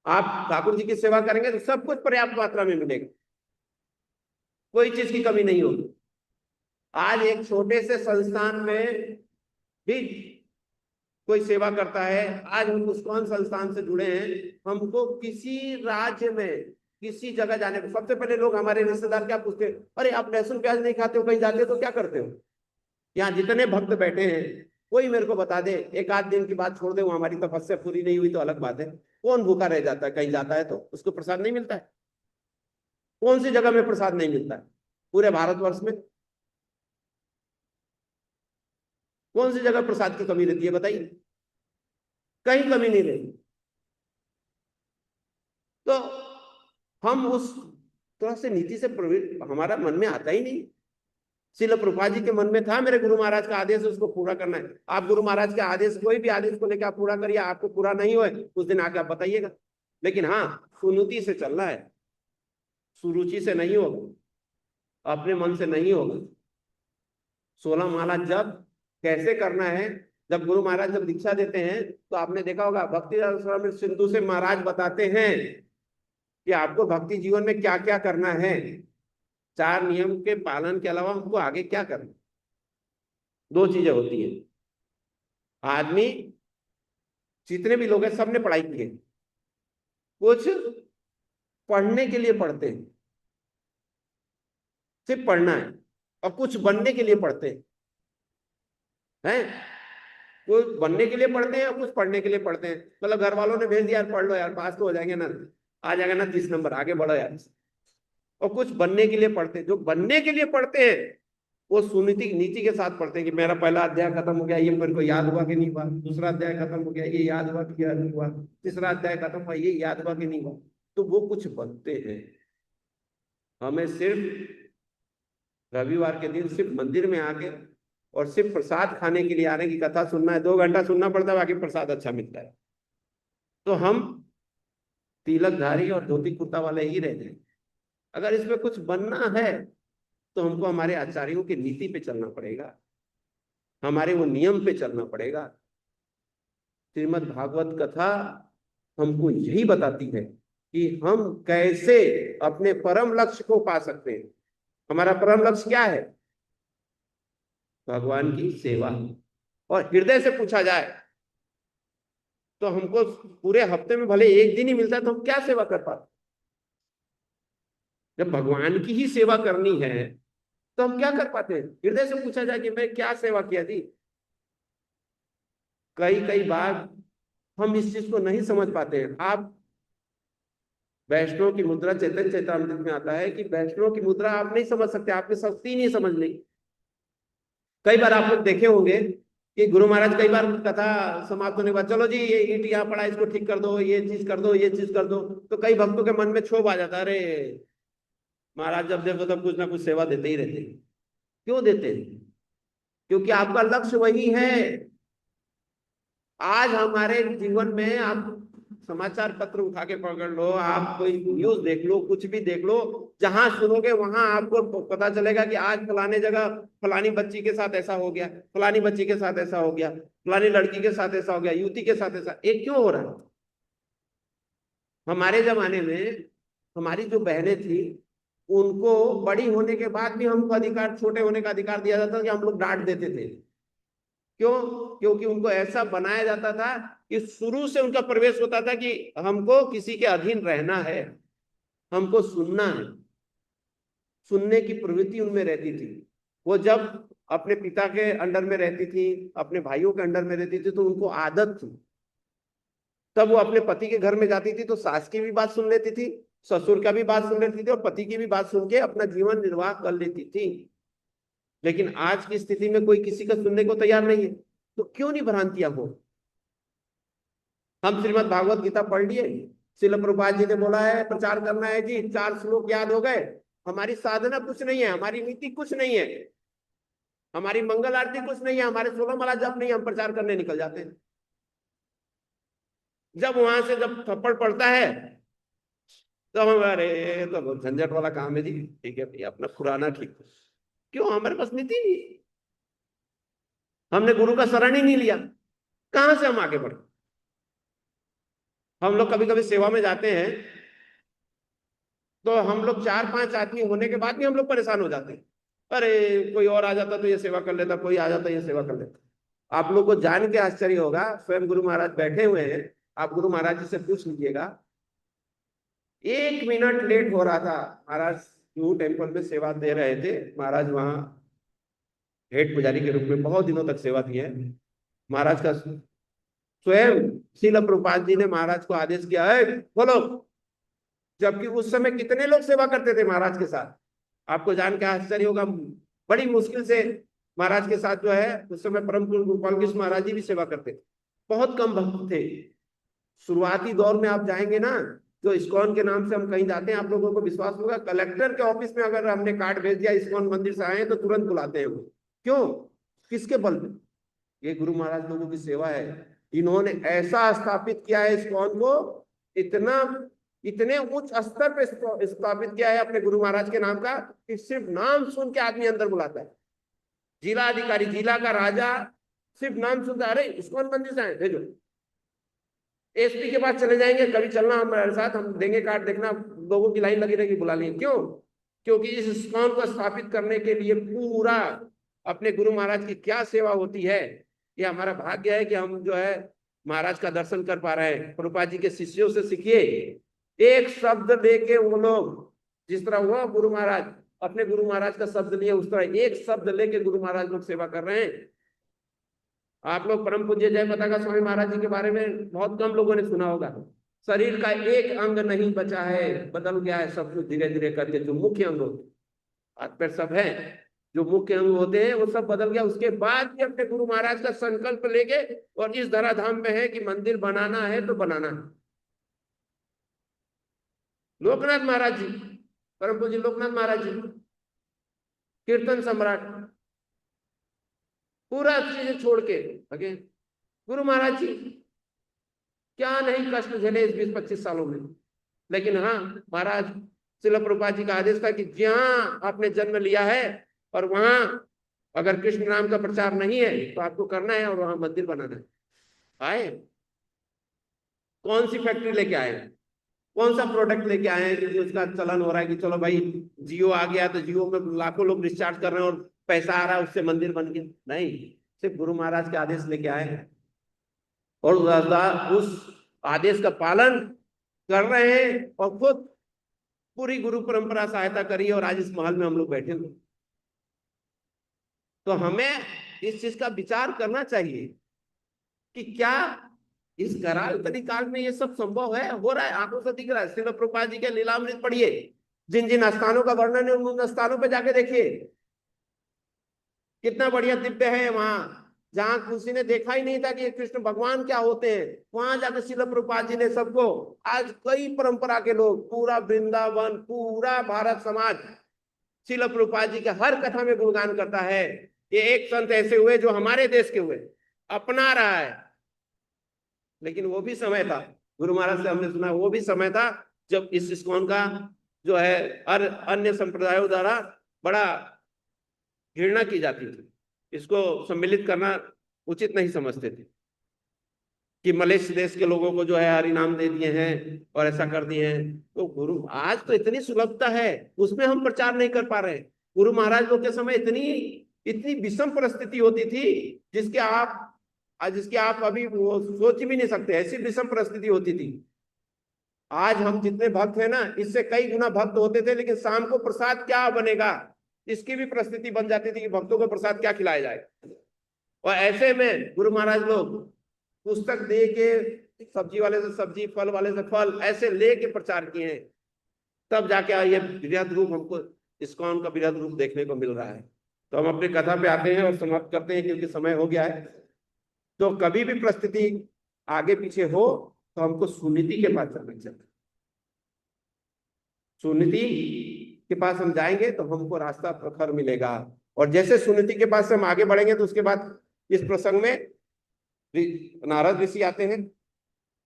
आप ठाकुर जी की सेवा करेंगे तो सब कुछ पर्याप्त मात्रा में मिलेगा, कोई चीज की कमी नहीं होगी। आज एक छोटे से संस्थान में भी कोई सेवा करता है। आज हम मुस्कान संस्थान से जुड़े हैं, हमको किसी राज्य में किसी जगह जाने को सबसे पहले लोग हमारे रिश्तेदार क्या पूछते हैं, अरे आप लहसुन प्याज नहीं खाते हो, कहीं जाते हो तो क्या करते हो? यहाँ जितने भक्त बैठे हैं कोई मेरे को बता दे, एक आध दिन की बात छोड़ दे, वो हमारी तपस्या पूरी नहीं हुई तो अलग बात है, कौन भूखा रह जाता है कहीं जाता है तो उसको प्रसाद नहीं मिलता है? कौन सी जगह में प्रसाद नहीं मिलता है पूरे भारतवर्ष में? कौन सी जगह प्रसाद की कमी रहती है बताइए? कहीं कमी नहीं रहती। तो हम उस तरह से नीति से प्रवृत्त हमारा मन में आता ही नहीं। श्रील प्रभुपाद जी के मन में था मेरे गुरु महाराज का आदेश उसको पूरा करना है। आप गुरु महाराज के आदेश, कोई भी आदेश को लेकर आप पूरा करिए, आपको पूरा नहीं होए उस दिन आके आप बताइएगा। लेकिन हाँ, सुनुति से चलना है, सुरुचि से नहीं होगा, अपने मन से नहीं होगा। 16 माला जब कैसे करना है, जब गुरु महाराज जब दीक्षा देते हैं तो आपने देखा होगा भक्ति सिंधु से महाराज बताते हैं कि आपको भक्ति जीवन में क्या क्या करना है, 4 नियम के पालन के अलावा हमको आगे क्या करना। 2 चीजें होती हैं। आदमी, जितने भी लोग हैं सबने पढ़ाई की है, कुछ पढ़ने के लिए पढ़ते हैं, सिर्फ पढ़ना है, और कुछ बनने के लिए पढ़ते हैं। कुछ बनने के लिए पढ़ते हैं और कुछ पढ़ने के लिए पढ़ते हैं। मतलब घर वालों ने भेज दिया यार पढ़ लो यार, पास तो हो जाएंगे ना, आ जाएगा ना 30 नंबर, आगे बढ़ो यार। और कुछ बनने के लिए पढ़ते हैं। जो बनने के लिए पढ़ते हैं वो सुनीति नीति के साथ पढ़ते हैं कि मेरा पहला अध्याय खत्म हो गया, ये मेरे को याद हुआ कि नहीं हुआ, दूसरा अध्याय खत्म हो गया, ये याद हुआ कि याद नहीं हुआ, तीसरा अध्याय खत्म हुआ, ये याद हुआ कि नहीं हुआ। तो वो कुछ बनते हैं। हमें सिर्फ रविवार के दिन सिर्फ मंदिर में आके और सिर्फ प्रसाद खाने के लिए आने की, कथा सुनना है, 2 घंटा सुनना पड़ता है, बाकी प्रसाद अच्छा मिलता है। तो हम तिलकधारी और धोती कुर्ता वाले ही रहते हैं। अगर इसमें कुछ बनना है तो हमको हमारे आचार्यों की नीति पे चलना पड़ेगा, हमारे वो नियम पे चलना पड़ेगा। श्रीमद् भागवत कथा हमको यही बताती है कि हम कैसे अपने परम लक्ष्य को पा सकते हैं। हमारा परम लक्ष्य क्या है? भगवान की सेवा। और हृदय से पूछा जाए तो हमको पूरे हफ्ते में भले एक दिन ही मिलता है तो हम क्या सेवा कर पाते? जब भगवान की ही सेवा करनी है तो हम क्या कर पाते हैं? हृदय से पूछा जाए कि मैं क्या सेवा किया जी। कई कई बार हम इस चीज को नहीं समझ पाते हैं। आप वैष्णव की मुद्रा, चैतन्य चैतामृत में आता है कि वैष्णव की मुद्रा आप नहीं समझ सकते, आपकी शक्ति नहीं समझ ली। कई बार आप लोग देखे होंगे कि गुरु महाराज कई बार कथा समाप्त होने के बाद, चलो जी ये ईंट यहाँ पड़ा, इसको ठीक कर दो, ये चीज कर दो, ये चीज कर दो। तो कई भक्तों के मन में क्षोभ आ जाता है, अरे महाराज जब देखो तब कुछ ना कुछ सेवा देते ही रहते हैं। क्यों देते हैं? क्योंकि आपका लक्ष्य वही है। आज हमारे जीवन में आप समाचार पत्र उठा के पकड़ लो, आप कोई न्यूज देख लो, कुछ भी देख लो, जहां सुनोगे वहां आपको पता चलेगा कि आज फलाने जगह फलानी बच्ची के साथ ऐसा हो गया, फलानी बच्ची के साथ ऐसा हो गया, फलानी लड़की के साथ ऐसा हो गया, युवती के साथ ऐसा। एक क्यों हो रहा है? हमारे जमाने में हमारी जो बहनें थी उनको बड़ी होने के बाद भी हमको अधिकार, छोटे होने का अधिकार दिया जाता था कि हम लोग डांट देते थे। क्यों? क्योंकि उनको ऐसा बनाया जाता था कि शुरू से उनका प्रवेश होता था कि हमको किसी के अधीन रहना है, हमको सुनना है। सुनने की प्रवृत्ति उनमें रहती थी। वो जब अपने पिता के अंडर में रहती थी, अपने भाइयों के अंडर में रहती थी, तो उनको आदत थी। तब वो अपने पति के घर में जाती थी तो सास की भी बात सुन लेती थी, ससुर का भी बात सुन लेती थी, और पति की भी बात सुन के अपना जीवन निर्वाह कर लेती थी। लेकिन आज की स्थिति में कोई किसी का सुनने को तैयार नहीं है। तो क्यों नहीं भ्रांतियां हो? हम श्रीमद् भागवत गीता पढ़ लिए, श्रील प्रभुपाद जी ने बोला है प्रचार करना है जी, 4 श्लोक याद हो गए। हमारी साधना कुछ नहीं है, हमारी नीति कुछ नहीं है, हमारी मंगल आरती कुछ नहीं है, हमारे 16 माला जप नहीं, हम प्रचार करने निकल जाते हैं। जब वहां से जब थप्पड़ पड़ता है तो हम, अरे तो बहुत झंझट वाला काम है जी, ठीक है भैया अपना पुराना ठीक। क्यों? हमारे पास नीति नहीं, हमने गुरु का शरण ही नहीं लिया, कहां से हम आगे बढ़े? हम लोग कभी कभी सेवा में जाते हैं तो हम लोग 4-5 आदमी होने के बाद भी हम लोग परेशान हो जाते हैं। अरे कोई और आ जाता तो ये सेवा कर लेता, कोई आ जाता ये सेवा कर लेता। आप लोग को जान के आश्चर्य होगा, स्वयं गुरु महाराज बैठे हुए हैं, आप गुरु महाराज जी से पूछ लीजिएगा, 1 मिनट लेट हो रहा था, महाराज जूहू टेम्पल में सेवा दे रहे थे, महाराज वहां हेड पुजारी के रूप में बहुत दिनों तक सेवा की है। महाराज का स्वयं श्रील प्रभुपाद जी ने महाराज को आदेश किया है बोलो, जबकि उस समय कितने लोग सेवा करते थे महाराज के साथ, आपको जान के आश्चर्य होगा। बड़ी मुश्किल से महाराज के साथ जो है उस समय परम पूज्य गोपाल कृष्ण महाराज जी भी सेवा करते थे, बहुत कम भक्त थे। शुरुआती दौर में आप जाएंगे ना, जो इस्कॉन के नाम से हम कहीं जाते हैं, आप लोगों को विश्वास होगा, कलेक्टर के ऑफिस में अगर हमने कार्ड भेज दिया इस्कॉन मंदिर से आए तो तुरंत बुलाते हैं वो। क्यों? किसके बल पे? ये गुरु महाराज लोगों की सेवा है। इन्होंने ऐसा स्थापित किया है इस्कॉन को, इतना इतने उच्च स्तर पे स्थापित किया है अपने गुरु महाराज के नाम का, कि सिर्फ नाम सुन के आदमी अंदर बुलाता है। जिला अधिकारी, जिला का राजा सिर्फ नाम सुनता है, अरे इस्कॉन मंदिर से आए भेजो। एसपी के पास चले जाएंगे, कभी चलना हमारे साथ, हम देंगे कार्ड, देखना लोगों की लाइन लगी रहेगी, बुला लेंगे। क्यों? क्योंकि इस इस्कॉन को स्थापित करने के लिए पूरा अपने गुरु महाराज की क्या सेवा होती है। ये हमारा भाग्य है कि हम जो है महाराज का दर्शन कर पा रहे हैं। प्रभुपाद जी के शिष्यों से सीखिए, एक शब्द लेके वो लोग, जिस तरह हुआ गुरु महाराज अपने गुरु महाराज का शब्द लिए, उस तरह एक शब्द लेके गुरु महाराज लोग सेवा कर रहे हैं। आप लोग परम पूज्य जय पताका स्वामी महाराज जी के बारे में बहुत कम लोगों ने सुना होगा। शरीर का एक अंग नहीं बचा है, बदल गया है सब कुछ धीरे धीरे करके। जो मुख्य अंग होते, हाथ पैर सब है, जो मुख्य अंग होते हैं वो सब बदल गया। उसके बाद भी अपने गुरु महाराज का संकल्प लेके और इस धराधाम में है कि मंदिर बनाना है तो बनाना है। लोकनाथ महाराज जी, परम पूज्य लोकनाथ महाराज जी, कीर्तन सम्राट, पूरा चीजें छोड़ के अगे गुरु महाराज जी क्या नहीं कष्ट झेले इस 20-25 सालों में। लेकिन हाँ, महाराज श्रील प्रभुपाद जी का आदेश था कि जहां आपने जन्म लिया है और वहां अगर कृष्ण नाम का प्रचार नहीं है तो आपको करना है और वहां मंदिर बनाना है। आए, कौन सी फैक्ट्री लेके आए हैं, कौन सा प्रोडक्ट लेके आए हैं कि उसका चलन हो रहा है कि चलो भाई जियो आ गया तो जियो में लाखों लोग रिचार्ज कर रहे हैं और पैसा आ रहा है, उससे मंदिर बन गया? नहीं, सिर्फ गुरु महाराज के आदेश लेके आए हैं और उस आदेश का पालन कर रहे हैं और खुद पूरी गुरु परंपरा सहायता करी और आज इस महल में हम लोग बैठे हुए। तो हमें इस चीज का विचार करना चाहिए कि क्या इस कराल कलिकाल में ये सब संभव है, हो रहा है, आंखों से दिख रहा है। श्रील प्रभुपाद जी के लीलामृत पढ़िए, जिन जिन स्थानों का वर्णन है उन स्थानों पे जाके देखिए, कितना बढ़िया दिव्य है। वहां जहां किसी ने देखा ही नहीं था कि ये कृष्ण भगवान क्या होते हैं, वहां जाकर श्रील प्रभुपाद जी ने सबको, आज कई परंपरा के लोग, पूरा वृंदावन, पूरा भारत समाज श्रील प्रभुपाद जी के हर कथा में गुणगान करता है। ये एक संत ऐसे हुए जो हमारे देश के हुए, अपना रहा है। लेकिन वो भी समय था, गुरु महाराज से हमने सुना, वो भी समय था जब इस इस्कॉन का जो है अन्य संप्रदायों द्वारा बड़ा घृणा की जाती थी, इसको सम्मिलित करना उचित नहीं समझते थे कि मलेशिया देश के लोगों को जो है हरि नाम दे दिए हैं और ऐसा कर दिए हैं। तो गुरु आज तो इतनी सुलभता है, उसमें हम प्रचार नहीं कर पा रहे। गुरु महाराज लोग के समय इतनी विषम परिस्थिति होती थी जिसके आप अभी वो सोच भी नहीं सकते, ऐसी विषम परिस्थिति होती थी। आज हम जितने भक्त हैं ना, इससे कई गुना भक्त होते थे, लेकिन शाम को प्रसाद क्या बनेगा इसकी भी परिस्थिति बन जाती थी कि भक्तों को प्रसाद क्या खिलाया जाए। और ऐसे में गुरु महाराज लोग पुस्तक दे के, सब्जी वाले से सब्जी, फल वाले से फल, ऐसे लेके प्रचार किए हैं, तब जाके ये बृहद रूप हमको इस्कॉन का बृहद रूप देखने को मिल रहा है। तो हम अपनी कथा पे आते हैं और समाप्त करते हैं क्योंकि समय हो गया है। तो कभी भी परिस्थिति आगे पीछे हो तो हमको सुनीति के पास चलना चाहिए। सुनीति के पास हम जाएंगे तो हमको रास्ता प्रखर मिलेगा। और जैसे सुनीति के पास से हम आगे बढ़ेंगे तो उसके बाद इस प्रसंग में नारद ऋषि आते हैं,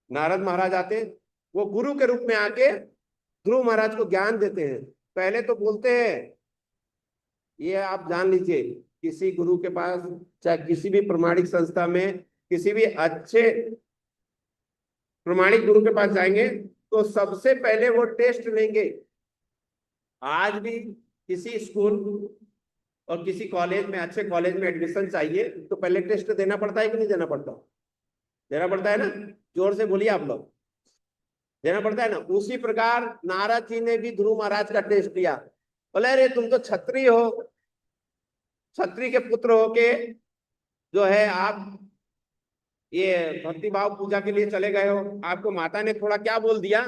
नारद महाराज आते हैं, वो गुरु के रूप में आके ध्रुव महाराज को ज्ञान देते हैं। पहले तो बोलते हैं, ये आप जान लीजिए, किसी गुरु के पास, चाहे किसी भी प्रमाणिक संस्था में, किसी भी अच्छे प्रमाणिक गुरु के पास जाएंगे तो सबसे पहले वो टेस्ट लेंगे। आज भी किसी स्कूल, और किसी कॉलेज में, अच्छे कॉलेज में एडमिशन चाहिए तो पहले टेस्ट देना पड़ता है कि नहीं देना पड़ता? देना पड़ता है ना? जोर से बोलिए आप लोग। देना पड़ता है ना? उसी प्रकार नारद जी ने भी ध्रुव महाराज का टेस्ट दिया। बोले अरे तुम तो क्षत्रिय हो, क्षत्रिय के पुत्र हो के जो है आप ये भक्ति भाव पूजा के लिए चले गए हो, आपको माता ने थोड़ा क्या बोल दिया,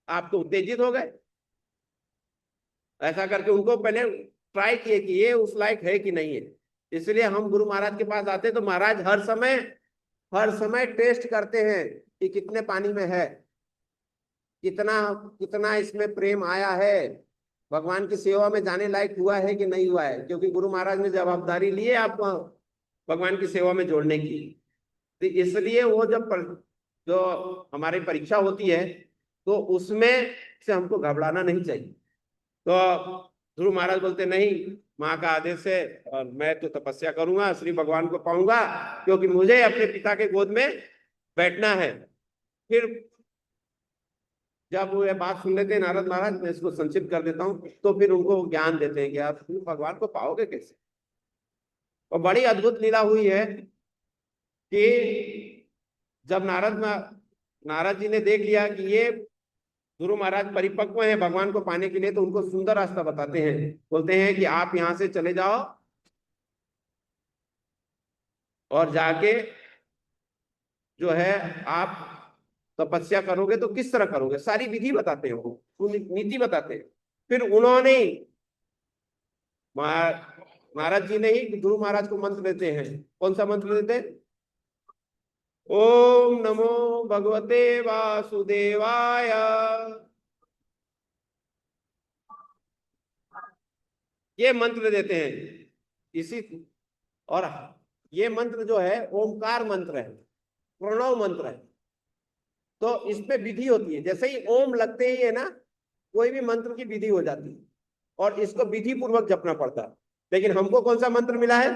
आप तो उत्तेजित हो गए। ऐसा करके उनको पहले ट्राई किए कि ये उस लायक है कि नहीं है। इसलिए हम गुरु महाराज के पास आते तो महाराज हर समय टेस्ट करते हैं कि कितने पानी में है, कितना कितना इसमें प्रेम आया है, भगवान की सेवा में जाने लायक हुआ है कि नहीं हुआ है। क्योंकि गुरु महाराज ने जवाबदारी ली है आपको भगवान की सेवा में जोड़ने की। तो इसलिए वो जो हमारी परीक्षा होती है तो उसमें से हमको घबराना नहीं चाहिए। तो ध्रुव महाराज बोलते नहीं, माँ का आदेश है और मैं तो तपस्या करूंगा, श्री भगवान को पाऊंगा, क्योंकि मुझे अपने पिता के गोद में बैठना है। फिर जब वो ये बात सुन लेते हैं नारद महाराज, मैं इसको संक्षिप्त कर देता हूँ, तो फिर उनको ज्ञान देते हैं कि आप भगवान को पाओगे कैसे। और बड़ी अद्भुत लीला हुई है कि जब नारद जी ने देख लिया कि ये गुरु महाराज परिपक्व हैं भगवान को पाने के लिए, तो उनको सुंदर रास्ता बताते हैं। बोलते हैं कि आप यहां से चले जाओ और जाके जो है आप तपस्या करोगे तो किस तरह करोगे, सारी विधि बताते हैं, वो नीति बताते हैं। फिर उन्होंने महाराज जी ने ही गुरु महाराज को मंत्र देते हैं। कौन सा मंत्र देते हैं? ओम नमो भगवते वासुदेवाय। ये मंत्र देते हैं इसी। और ये मंत्र जो है ओमकार मंत्र है, प्रणव मंत्र है। तो इसमें विधि होती है, जैसे ही ओम लगते ही है ना, कोई भी मंत्र की विधि हो जाती है और इसको विधि पूर्वक जपना पड़ता है। लेकिन हमको कौन सा मंत्र मिला है?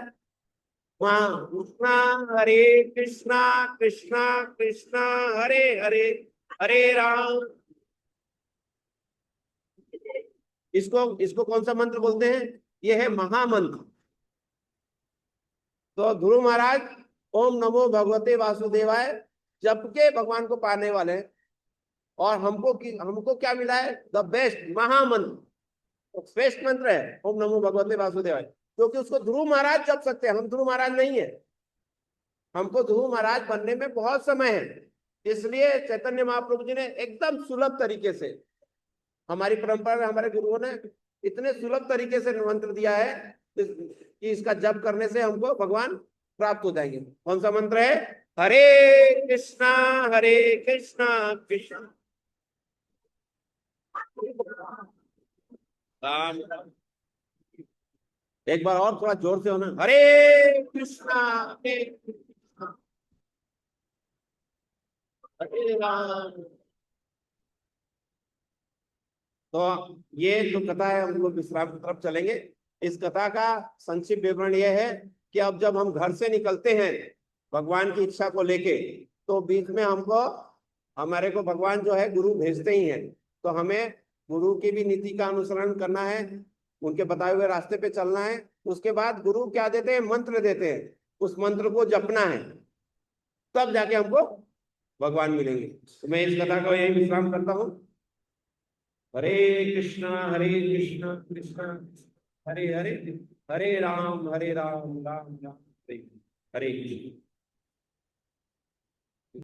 वहां कृष्णा हरे कृष्णा कृष्णा कृष्णा हरे हरे हरे राम। इसको इसको कौन सा मंत्र बोलते हैं? ये है महामंत्र। तो ध्रुव महाराज ओम नमो भगवते वासुदेवाय जप के भगवान को पाने वाले हैं। और हमको क्या मिला है? द बेस्ट महामंत्र, तो श्रेष्ठ मंत्र है ओम नमो भगवते वासुदेवाय, क्योंकि उसको ध्रुव महाराज जप सकते हैं, हम ध्रुव महाराज नहीं है। हमको ध्रुव महाराज बनने में बहुत समय है। इसलिए चैतन्य महाप्रभु जी ने एकदम सुलभ तरीके से, हमारी परंपरा में हमारे गुरुओं ने इतने सुलभ तरीके से मंत्र दिया है कि इसका जप करने से हमको भगवान प्राप्त हो जाएंगे। कौन सा मंत्र है? हरे कृष्णा कृष्णा राम राम। एक बार और थोड़ा जोर से होना, हरे कृष्णा हरे राम। तो ये जो कथा है, हम लोग विश्राम की तरफ चलेंगे। इस कथा का संक्षिप्त विवरण यह है कि अब जब हम घर से निकलते हैं भगवान की इच्छा को लेके, तो बीच में हमको हमारे को भगवान जो है गुरु भेजते ही हैं। तो हमें गुरु की भी नीति का अनुसरण करना है, उनके बताए हुए रास्ते पे चलना है। उसके बाद गुरु क्या देते हैं? मंत्र देते हैं, उस मंत्र को जपना है, तब जाके हमको भगवान मिलेंगे। तो मैं इस कथा को यही विश्राम करता हूँ। हरे कृष्णा कृष्णा हरे हरे हरे राम राम राम हरे हरे।